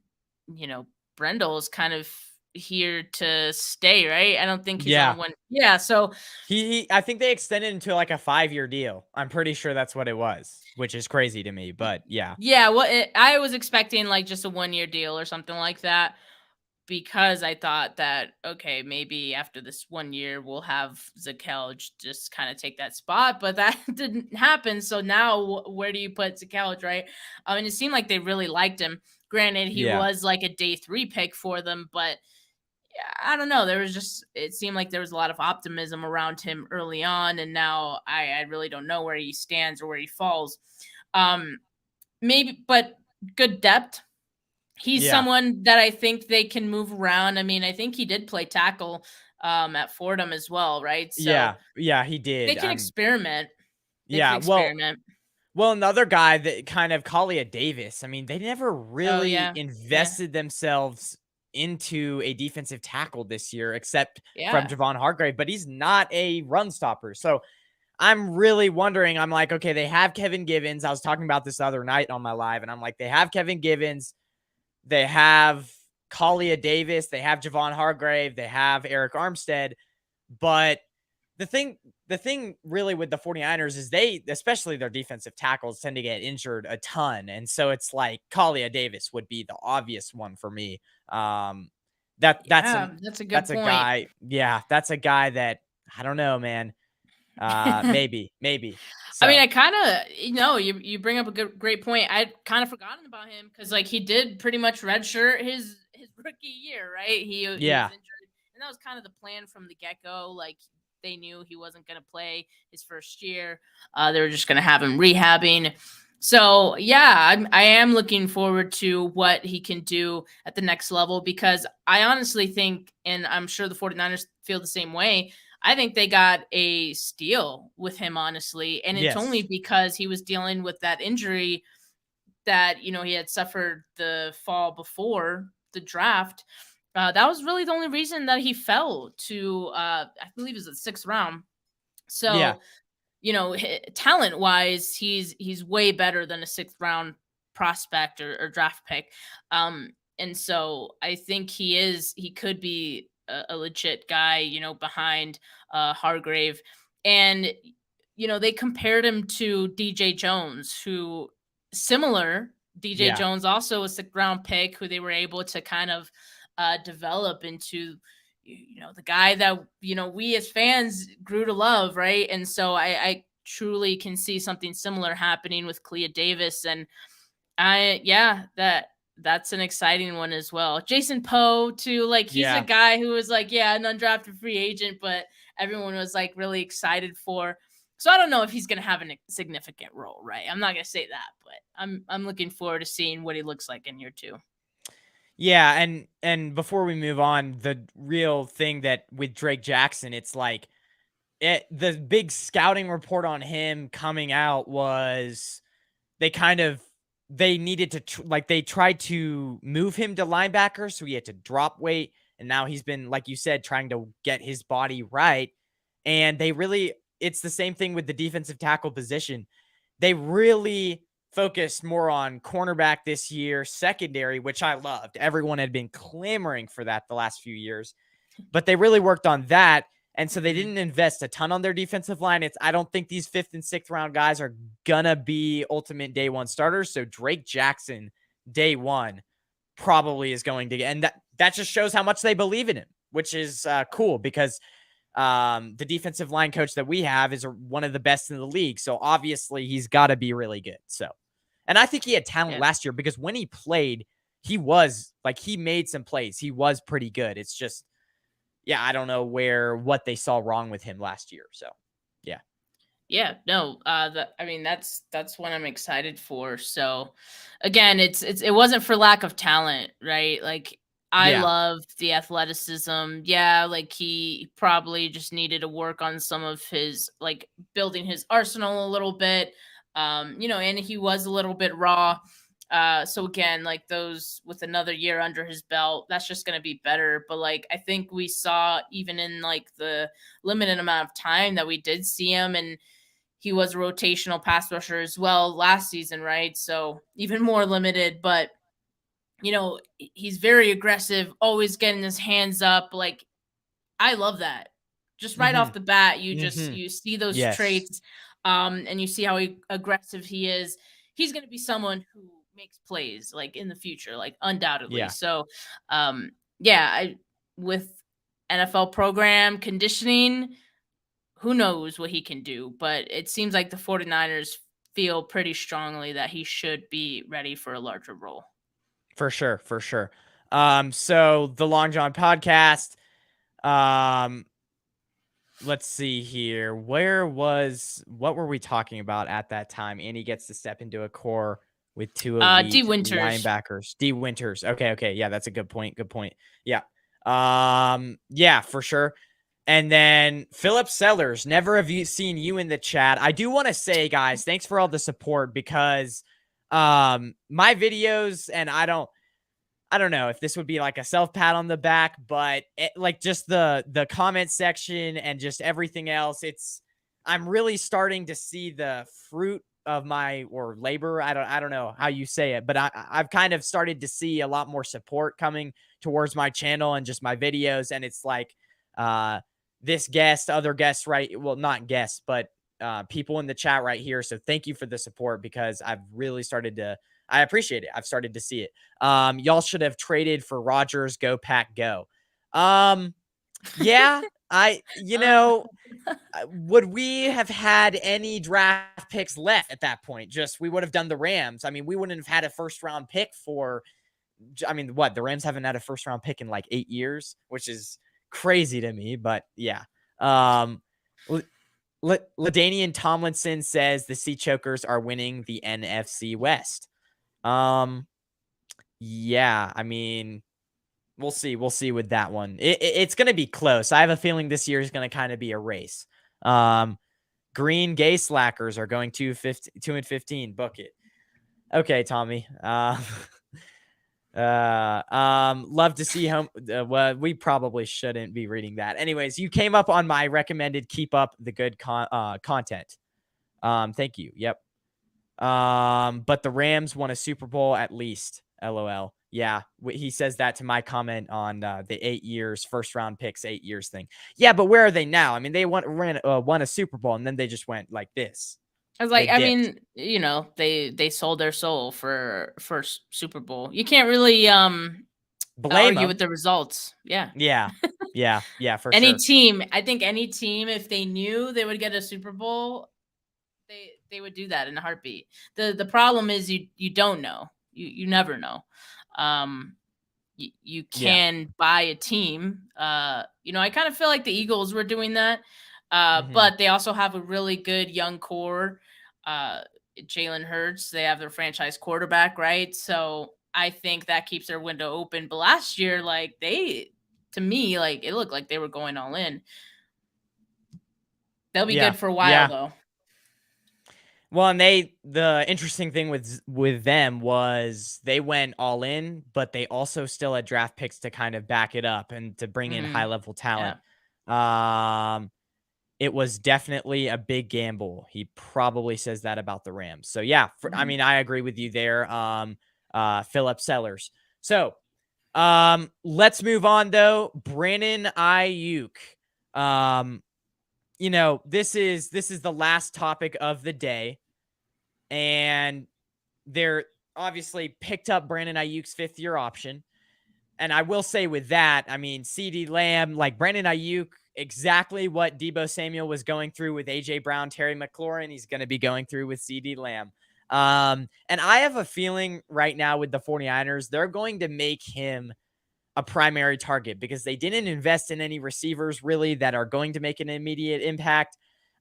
B: Brendel is kind of here to stay, right? I don't think he's
A: Yeah.
B: on one. Yeah, so
A: I think they extended into like a 5-year deal. I'm pretty sure that's what it was, which is crazy to me, but yeah.
B: yeah, I was expecting like just a 1-year deal or something like that. Because I thought that, okay, maybe after this 1 year, we'll have Zakelj just kind of take that spot, but that didn't happen. So now where do you put Zakelj, right? I mean, it seemed like they really liked him. Granted, he
A: Yeah.
B: was like a day 3 pick for them, but I don't know. It seemed like there was a lot of optimism around him early on. And now I really don't know where he stands or where he falls. Maybe, but good depth. He's
A: Yeah.
B: someone that I think they can move around. I mean, I think he did play tackle at Fordham as well, right? So
A: Yeah. Yeah, he
B: they
A: did.
B: can experiment. They can
A: Yeah.
B: experiment.
A: Well, another guy that kind of Kalia Davis. I mean, they never
B: Oh
A: really
B: yeah, yeah,
A: invested themselves into a defensive tackle this year, except from
B: yeah,
A: Javon Hargrave, but he's not a run stopper. So I'm really wondering. I'm like, okay, they have Kevin Givens. I was talking about this the other night on my live, and I'm like, they have Kevin Givens. They have Kalia Davis. They have Javon Hargrave. They have Eric Armstead. But the thing really with the 49ers is they, especially their defensive tackles, tend to get injured a ton. And so it's like Kalia Davis would be the obvious one for me. That's
B: yeah. That's a good
A: that's a
B: point.
A: guy. Yeah, that's a guy that I don't know, man. Maybe.
B: I mean,
A: So
B: I kind of, you bring up a great point. I'd kind of forgotten about him because like he did pretty much redshirt his rookie year, right? He was
A: yeah,
B: injured, and that was kind of the plan from the get go. Like they knew he wasn't going to play his first year. They were just going to have him rehabbing. So yeah, I am looking forward to what he can do at the next level because I honestly think, and I'm sure the 49ers feel the same way, I think they got a steal with him, honestly. And it's only
A: yes,
B: because he was dealing with that injury that, he had suffered the fall before the draft. That was really the only reason that he fell to, I believe it was the 6th round.
A: yeah,
B: So, talent wise, he's way better than a 6th round prospect or draft pick. And so I think he could be a legit guy, behind Hargrave. And, they compared him to DJ Jones, who similar. DJ
A: yeah,
B: Jones also a 6th round pick who they were able to kind of develop into the guy that we as fans grew to love, right? And so I truly can see something similar happening with Clea Davis, and that's an exciting one as well. Jason Poe too, like he's a
A: yeah,
B: guy who was like an undrafted free agent, but everyone was like really excited for. So I don't know if he's going to have a significant role, right? I'm not going to say that, but I'm looking forward to seeing what he looks like in year 2.
A: Yeah, and before we move on, the real thing that with Drake Jackson, it's like the big scouting report on him coming out was they needed to they tried to move him to linebacker, so he had to drop weight, and now he's been, like you said, trying to get his body right. And it's the same thing with the defensive tackle position. They really focused more on cornerback this year, secondary, which I loved. Everyone had been clamoring for that the last few years, but they really worked on that. And so they didn't invest a ton on their defensive line. I don't think these 5th and 6th round guys are gonna be ultimate day one starters. So Drake Jackson, day one, probably is going to get, and that just shows how much they believe in him, which is cool, because the defensive line coach that we have is one of the best in the league. So obviously he's got to be really good. So, and I think he had talent last year, because when he played, he was he made some plays. He was pretty good. It's just, I don't know what they saw wrong with him last year. So, yeah.
B: Yeah, no, that's what I'm excited for. So again, it wasn't for lack of talent, right? Like, I love the athleticism. Yeah, like he probably just needed to work on some of his, building his arsenal a little bit. And he was a little bit raw. So again, those with another year under his belt, that's just going to be better. But I think we saw, even in the limited amount of time that we did see him, and he was a rotational pass rusher as well last season, right? So even more limited, but he's very aggressive, always getting his hands up. I love that. Just right off the bat, you see those traits, and you see how aggressive he is. He's going to be someone who makes plays in the future, undoubtedly.
A: Yeah.
B: So, with NFL program conditioning, who knows what he can do, but it seems like the 49ers feel pretty strongly that he should be ready for a larger role.
A: For sure. For sure. So the Long John podcast, let's see here. What were we talking about at that time? Andy gets to step into a core with 2 elite
B: D. Winters.
A: linebackers. D. Winters. Okay. Yeah, that's a good point. Yeah. Yeah, for sure. And then Philip Sellers, never have you seen you in the chat. I do want to say, guys, thanks for all the support, because my videos, and I don't know if this would be a self pat on the back, but just the comment section and just everything else, I'm really starting to see the fruit of my labor. I don't know how you say it, but I've kind of started to see a lot more support coming towards my channel and just my videos. And it's this guest, other guests, right? Well, not guests, but people in the chat right here. So thank you for the support, because I've really started to, I appreciate it. I've started to see it. Y'all should have traded for Rodgers. Go Pack, go. Yeah, would we have had any draft picks left at that point? We would have done the Rams. I mean, we wouldn't have had a 1st round pick the Rams haven't had a 1st round pick in 8 years, which is crazy to me, but yeah. LaDainian Tomlinson says the Sea Chokers are winning the NFC West. Yeah, I mean, we'll see with that one. It's going to be close. I have a feeling this year is going to kind of be a race. Green Gay Slackers are going 2-15. Book it. Okay, Tommy. Love to see home. Well, we probably shouldn't be reading that. Anyways, you came up on my recommended keep up the good content. Thank you. Yep. But the Rams won a Super Bowl at least. LOL. Yeah, he says that to my comment on the 8 years, 1st round picks, 8 years thing. Yeah, but where are they now? I mean, they won a Super Bowl, and then they just went like this.
B: I was they sold their soul for Super Bowl. You can't really
A: blame
B: argue with the results. Yeah.
A: Yeah, for
B: any
A: sure.
B: team, I think any team, if they knew they would get a Super Bowl, they would do that in a heartbeat. The problem is you don't know. You never know. You can buy a team. I kind of feel like the Eagles were doing that. But they also have a really good young core. Jalen Hurts, they have their franchise quarterback, right? So I think that keeps their window open. But last year, like to me, like it looked like they were going all in. They'll be good for a while though.
A: Well, and the interesting thing with them was they went all in, but they also still had draft picks to kind of back it up and to bring in high level talent. It was definitely a big gamble. He probably says that about the Rams. So yeah, I mean, I agree with you there. Philip Sellers. So let's move on though. Brandon Aiyuk. You know, this is the last topic of the day. And they're obviously picked up Brandon Aiyuk's 5th-year option. And I will say with that, I mean, CeeDee Lamb, like Brandon Aiyuk, exactly what Deebo Samuel was going through with A.J. Brown, Terry McLaurin, he's going to be going through with CeeDee Lamb. And I have a feeling right now with the 49ers, they're going to make him a primary target because they didn't invest in any receivers really that are going to make an immediate impact.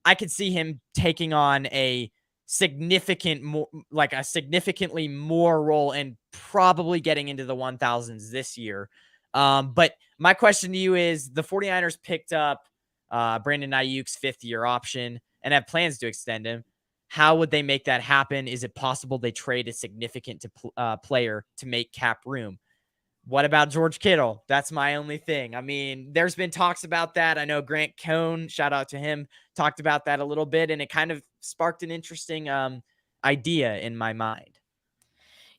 A: I could see him taking on a significantly more role and probably getting into the 1000s this year. But my question to you is, the 49ers picked up Brandon Aiyuk's 5th-year option and have plans to extend him. How would they make that happen? Is it possible they trade a significant player to make cap room? What about George Kittle? That's my only thing. I mean, there's been talks about that. I know Grant Cohn, shout out to him, talked about that a little bit, and it kind of sparked an interesting idea in my mind.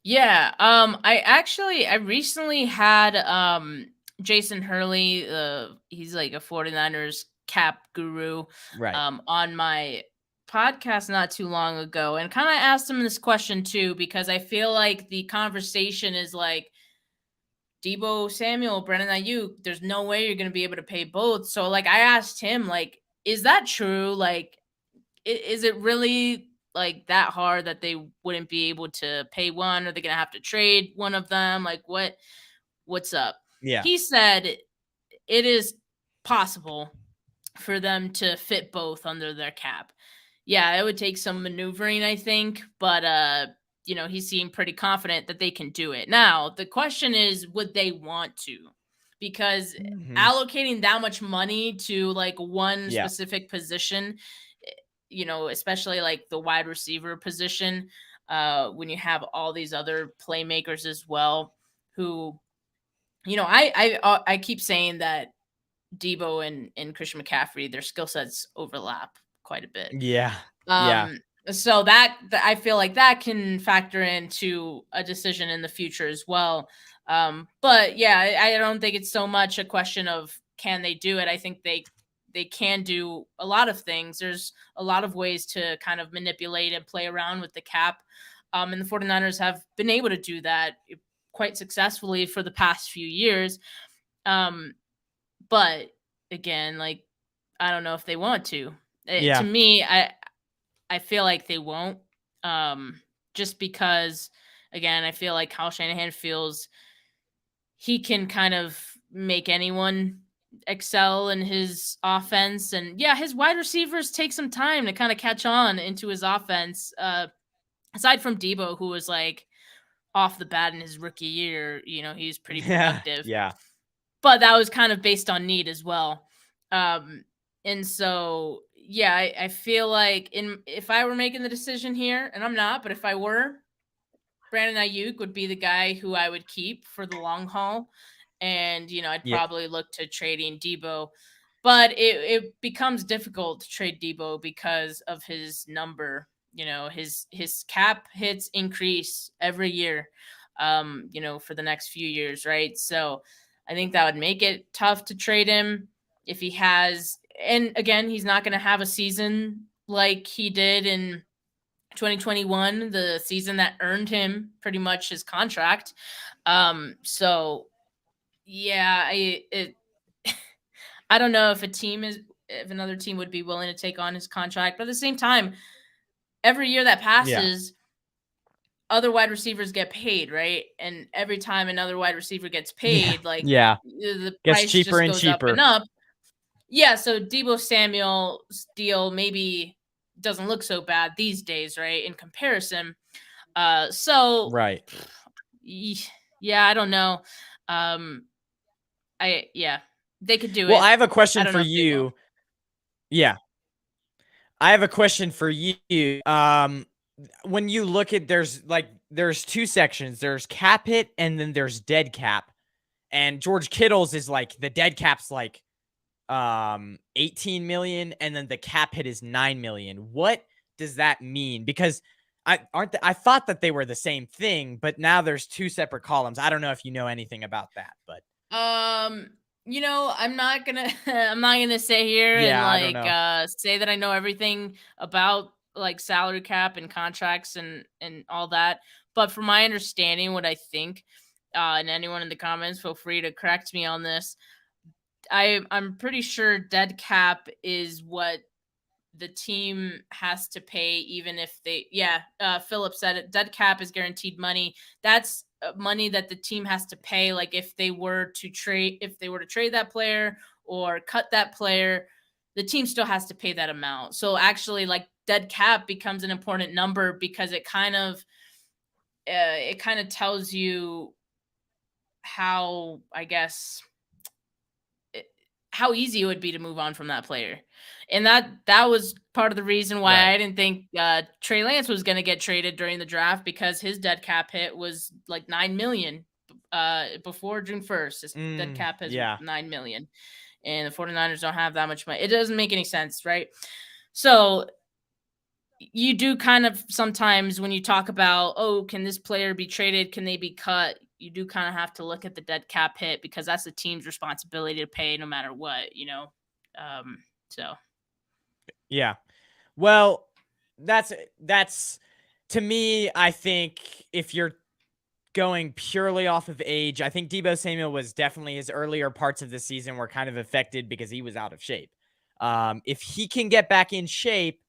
B: Yeah. I recently had Jason Hurley, he's like a 49ers cap guru,
A: right,
B: on my podcast not too long ago, and kind of asked him this question too, because I feel like the conversation is like, Deebo Samuel, Brandon Aiyuk, there's no way you're going to be able to pay both. So like I asked him, like, is that true? Like, is it really like that hard that they wouldn't be able to pay one? Are they going to have to trade one of them? Like what's up?
A: Yeah.
B: He said it is possible for them to fit both under their cap. Yeah, it would take some maneuvering, I think, but you know, he seemed pretty confident that they can do it. Now, the question is, would they want to? Because allocating that much money to like one specific position, you know, especially like the wide receiver position, when you have all these other playmakers as well, who, you know, I keep saying that Deebo and Christian McCaffrey, their skill sets overlap quite a bit.
A: Yeah.
B: So that I feel like that can factor into a decision in the future as well. But yeah, I don't think it's so much a question of can they do it. I think they can do a lot of things. There's a lot of ways to kind of manipulate and play around with the cap. And the 49ers have been able to do that quite successfully for the past few years. But again, like, I don't know if they want to. To me, I feel like they won't. Just because, again, I feel like Kyle Shanahan feels he can kind of make anyone excel in his offense. And yeah, his wide receivers take some time to kind of catch on into his offense. Aside from Deebo, who was like off the bat in his rookie year, you know, he's pretty productive.
A: Yeah.
B: But that was kind of based on need as well. And so, yeah, I feel like if I were making the decision here, and I'm not, but if I were, Brandon Aiyuk would be the guy who I would keep for the long haul. And, you know, I'd probably look to trading Deebo. But it becomes difficult to trade Deebo because of his number. You know, his cap hits increase every year, you know, for the next few years, right? So I think that would make it tough to trade him if he has. And again, he's not going to have a season like he did in 2021, the season that earned him pretty much his contract. So yeah, I don't know if another team would be willing to take on his contract, but at the same time, every year that passes, other wide receivers get paid, right? And every time another wide receiver gets paid, the
A: gets
B: price
A: cheaper
B: just
A: and
B: goes
A: cheaper.
B: up and up. Yeah, so Debo Samuel's deal maybe doesn't look so bad these days, right? In comparison. So
A: Right.
B: yeah, I don't know. Um, yeah, they could do
A: Well,
B: it.
A: I have a
B: I
A: question
B: don't
A: for
B: know if they will.
A: you. Yeah. I have a question for you. When you look at there's two sections. There's cap hit and then there's dead cap. And George Kittle's is like the dead cap's like 18 million and then the cap hit is 9 million. What does that mean? Because I thought that they were the same thing, but now there's two separate columns. I don't know if you know anything about that, but
B: Um, I'm not gonna I'm not gonna sit here and
A: yeah, I don't know.
B: say that I know everything about like salary cap and contracts and all that. But from my understanding, what I think, and anyone in the comments, feel free to correct me on this. I'm pretty sure dead cap is what the team has to pay, even if they Philip said it, dead cap is guaranteed money. That's money that the team has to pay, like if they were to trade that player or cut that player, the team still has to pay that amount. So actually, like, dead cap becomes an important number because it kind of tells you how, I guess, how easy it would be to move on from that player. And that was part of the reason why
A: Right.
B: I didn't think Trey Lance was going to get traded during the draft, because his dead cap hit was like 9 million before June 1st. His dead cap is
A: Yeah.
B: 9 million, and the 49ers don't have that much money. It doesn't make any sense, right? So you do kind of sometimes, when you talk about, oh, can this player be traded? Can they be cut? You do kind of have to look at the dead cap hit, because that's the team's responsibility to pay no matter what. So
A: Yeah. Well, that's to me, I think if you're going purely off of age, I think Debo Samuel was definitely, his earlier parts of the season were kind of affected because he was out of shape. If he can get back in shape,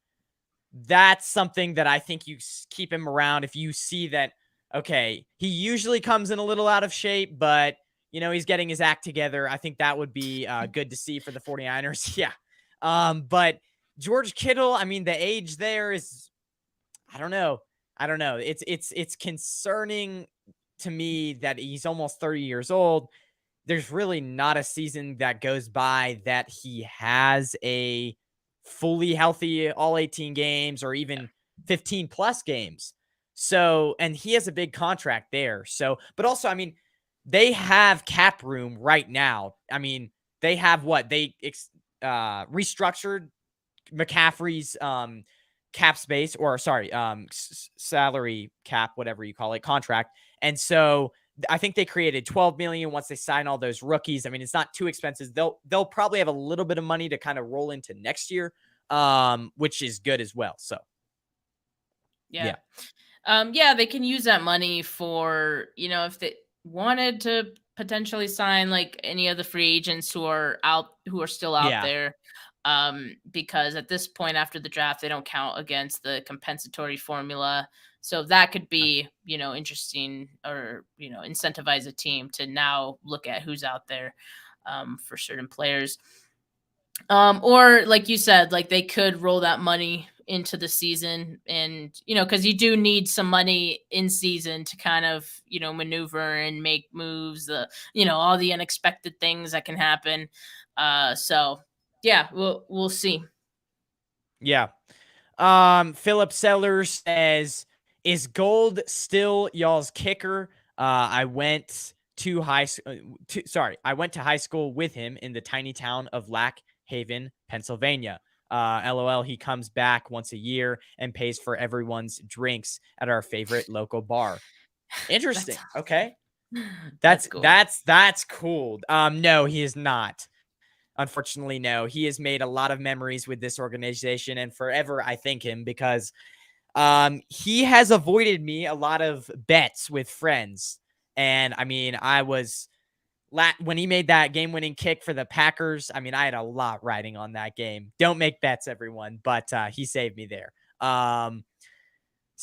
A: that's something that I think you keep him around. If you see that, okay, he usually comes in a little out of shape, but he's getting his act together. I think that would be good to see for the 49ers. Yeah. But George Kittle, I mean, the age there is, I don't know. I don't know. It's concerning to me that he's almost 30 years old. There's really not a season that goes by that he has a fully healthy all 18 games or even 15 plus games. So, and he has a big contract there. So, but also, I mean, they have cap room right now. I mean, they have what they restructured McCaffrey's cap space, or sorry, salary cap, whatever you call it, contract. And so I think they created 12 million once they sign all those rookies. I mean, it's not too expensive. They'll probably have a little bit of money to kind of roll into next year, which is good as well. So
B: yeah.
A: yeah.
B: Yeah, they can use that money for, if they wanted to potentially sign like any of the free agents who are still out
A: Yeah.
B: there. Because at this point after the draft, they don't count against the compensatory formula. So that could be, interesting, or, incentivize a team to now look at who's out there for certain players. Or like you said, like they could roll that money into the season, and because you do need some money in season to kind of maneuver and make moves, all the unexpected things that can happen. So yeah, we'll see.
A: Yeah. Philip Sellers says, "Is Gold still y'all's kicker? I went to I went to high school with him in the tiny town of Lack Haven, Pennsylvania. LOL, he comes back once a year and pays for everyone's drinks at our favorite local bar."
B: That's
A: Interesting. Okay.
B: that's
A: That's
B: cool.
A: that's that's cool. No, he is not. Unfortunately, no. He has made a lot of memories with this organization, and forever I thank him because he has avoided me a lot of bets with friends. And I mean, when he made that game-winning kick for the Packers, I mean, I had a lot riding on that game. Don't make bets, everyone, but he saved me there.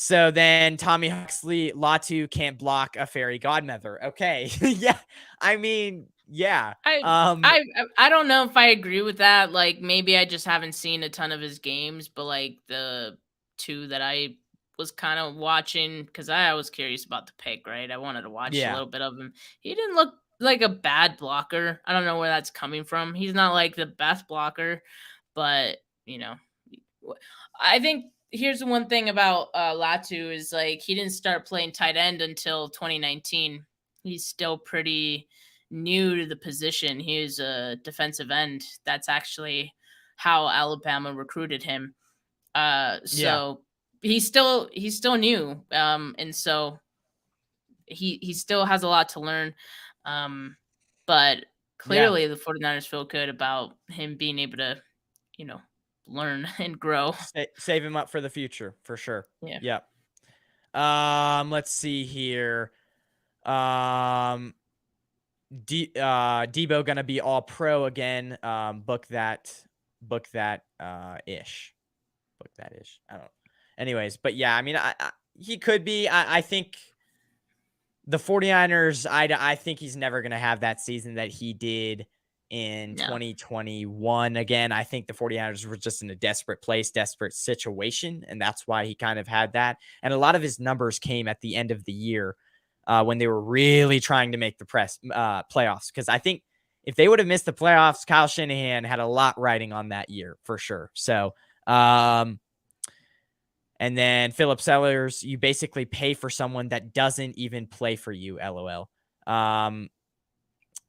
A: So then Tommy Huxley, Latu can't block a fairy godmother. Okay. Yeah. I mean, yeah.
B: I don't know if I agree with that. Like maybe I just haven't seen a ton of his games, but like the two that I was kind of watching because I was curious about the pick, right? I wanted to watch a
A: Yeah.
B: little bit of him. He didn't look like a bad blocker. I don't know where that's coming from. He's not like the best blocker, but you know, I think here's the one thing about Latu is like he didn't start playing tight end until 2019. He's still pretty new to the position. He is a defensive end. That's actually how Alabama recruited him.
A: Yeah.
B: So he's still new. And so he still has a lot to learn. But
A: Yeah.
B: clearly the 49ers feel good about him being able to, you know, learn and grow.
A: Save him up for the future for sure.
B: Yeah.
A: Yep. Let's see here. Debo gonna be all pro again. Book that ish. Book that ish. I don't know. Anyways, but yeah, I mean, he could be. I think the 49ers, I think he's never gonna have that season that he did in
B: No.
A: 2021. Again, I think the 49ers were just in a desperate place, desperate situation, and that's why he kind of had that. And a lot of his numbers came at the end of the year when they were really trying to make the playoffs. Because I think if they would have missed the playoffs, Kyle Shanahan had a lot riding on that year for sure. So, and then Philip Sellers, you basically pay for someone that doesn't even play for you, LOL.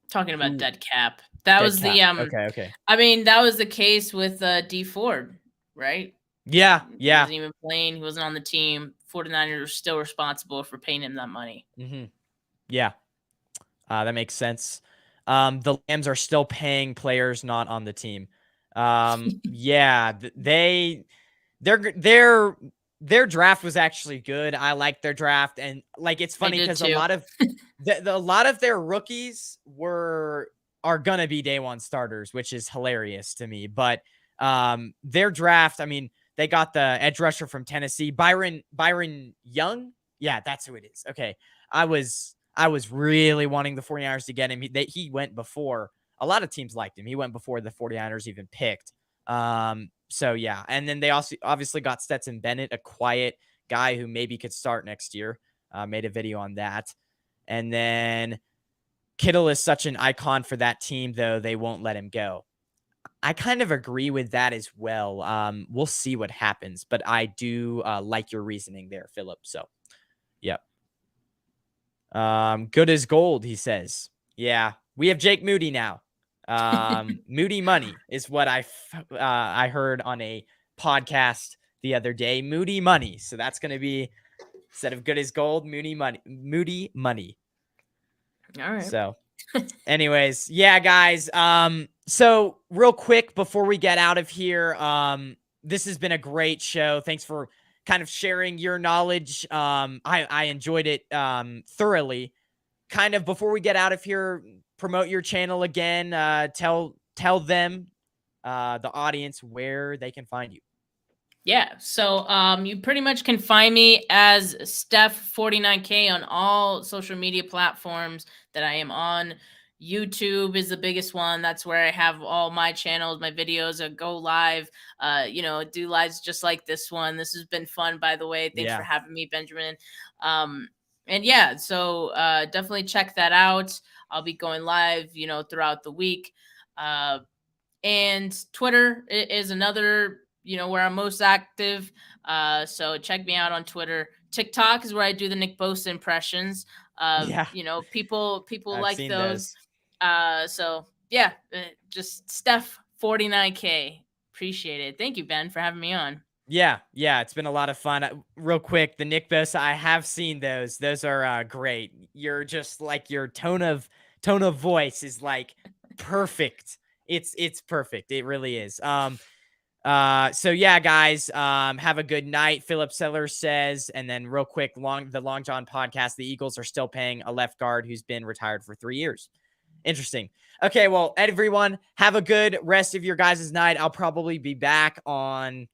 B: Talking about dead cap. That was
A: cap.
B: the
A: Okay.
B: I mean, that was the case with D Ford, right?
A: Yeah.
B: He wasn't even playing, he wasn't on the team. 49ers were still responsible for paying him that money.
A: Mm-hmm. Yeah. That makes sense. The Lambs are still paying players not on the team. Yeah, their draft was actually good. I liked their draft, and like it's funny because a lot of their rookies are gonna be day one starters, which is hilarious to me. But their draft, I mean, they got the edge rusher from Tennessee, Byron Young. Yeah, that's who it is. Okay, I was really wanting the 49ers to get him. He went before a lot of teams liked him. He went before the 49ers even picked. So yeah, and then they also obviously got Stetson Bennett, a quiet guy who maybe could start next year. Made a video on that. And then Kittle is such an icon for that team, though they won't let him go. I kind of agree with that as well. We'll see what happens, but I do like your reasoning there, Philip. So, yep. Good as gold, he says. Yeah, we have Jake Moody now. Moody money is what I heard on a podcast the other day. Moody money. So that's going to be, instead of good as gold, Moody money.
B: All right.
A: So anyways, yeah, guys. So real quick before we get out of here, this has been a great show. Thanks for kind of sharing your knowledge. I enjoyed it thoroughly. Kind of before we get out of here, promote your channel again. Tell them, the audience, where they can find you.
B: Yeah, so you pretty much can find me as Steph49K on all social media platforms that I am on. YouTube is the biggest one. That's where I have all my channels, my videos that go live. Do lives just like this one. This has been fun, by the way. Thanks for having me, Benjamin. And yeah, so definitely check that out. I'll be going live, throughout the week. And Twitter is another, where I'm most active. So check me out on Twitter. TikTok is where I do the Nick Bosa impressions. People
A: I've
B: like those. So yeah, just Steph49K. Appreciate it. Thank you, Ben, for having me on.
A: Yeah, it's been a lot of fun. Real quick, the Nick Bosa, I have seen those. Those are great. You're just like, your tone of voice is like perfect. It's perfect. It really is. So yeah, guys, have a good night. Philip Sellers says, and then real quick, the Long John podcast, the Eagles are still paying a left guard who's been retired for 3 years. Interesting. Okay, well, everyone, have a good rest of your guys' night. I'll probably be back on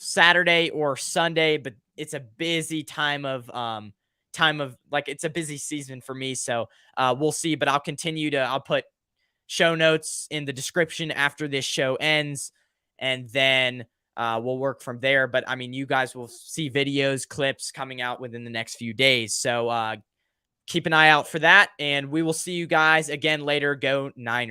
A: Saturday or Sunday, but it's a busy time of like it's a busy season for me. So we'll see, but I'll put show notes in the description after this show ends, and then we'll work from there. But I mean, you guys will see videos, clips coming out within the next few days. So keep an eye out for that, and we will see you guys again later. Go Niners.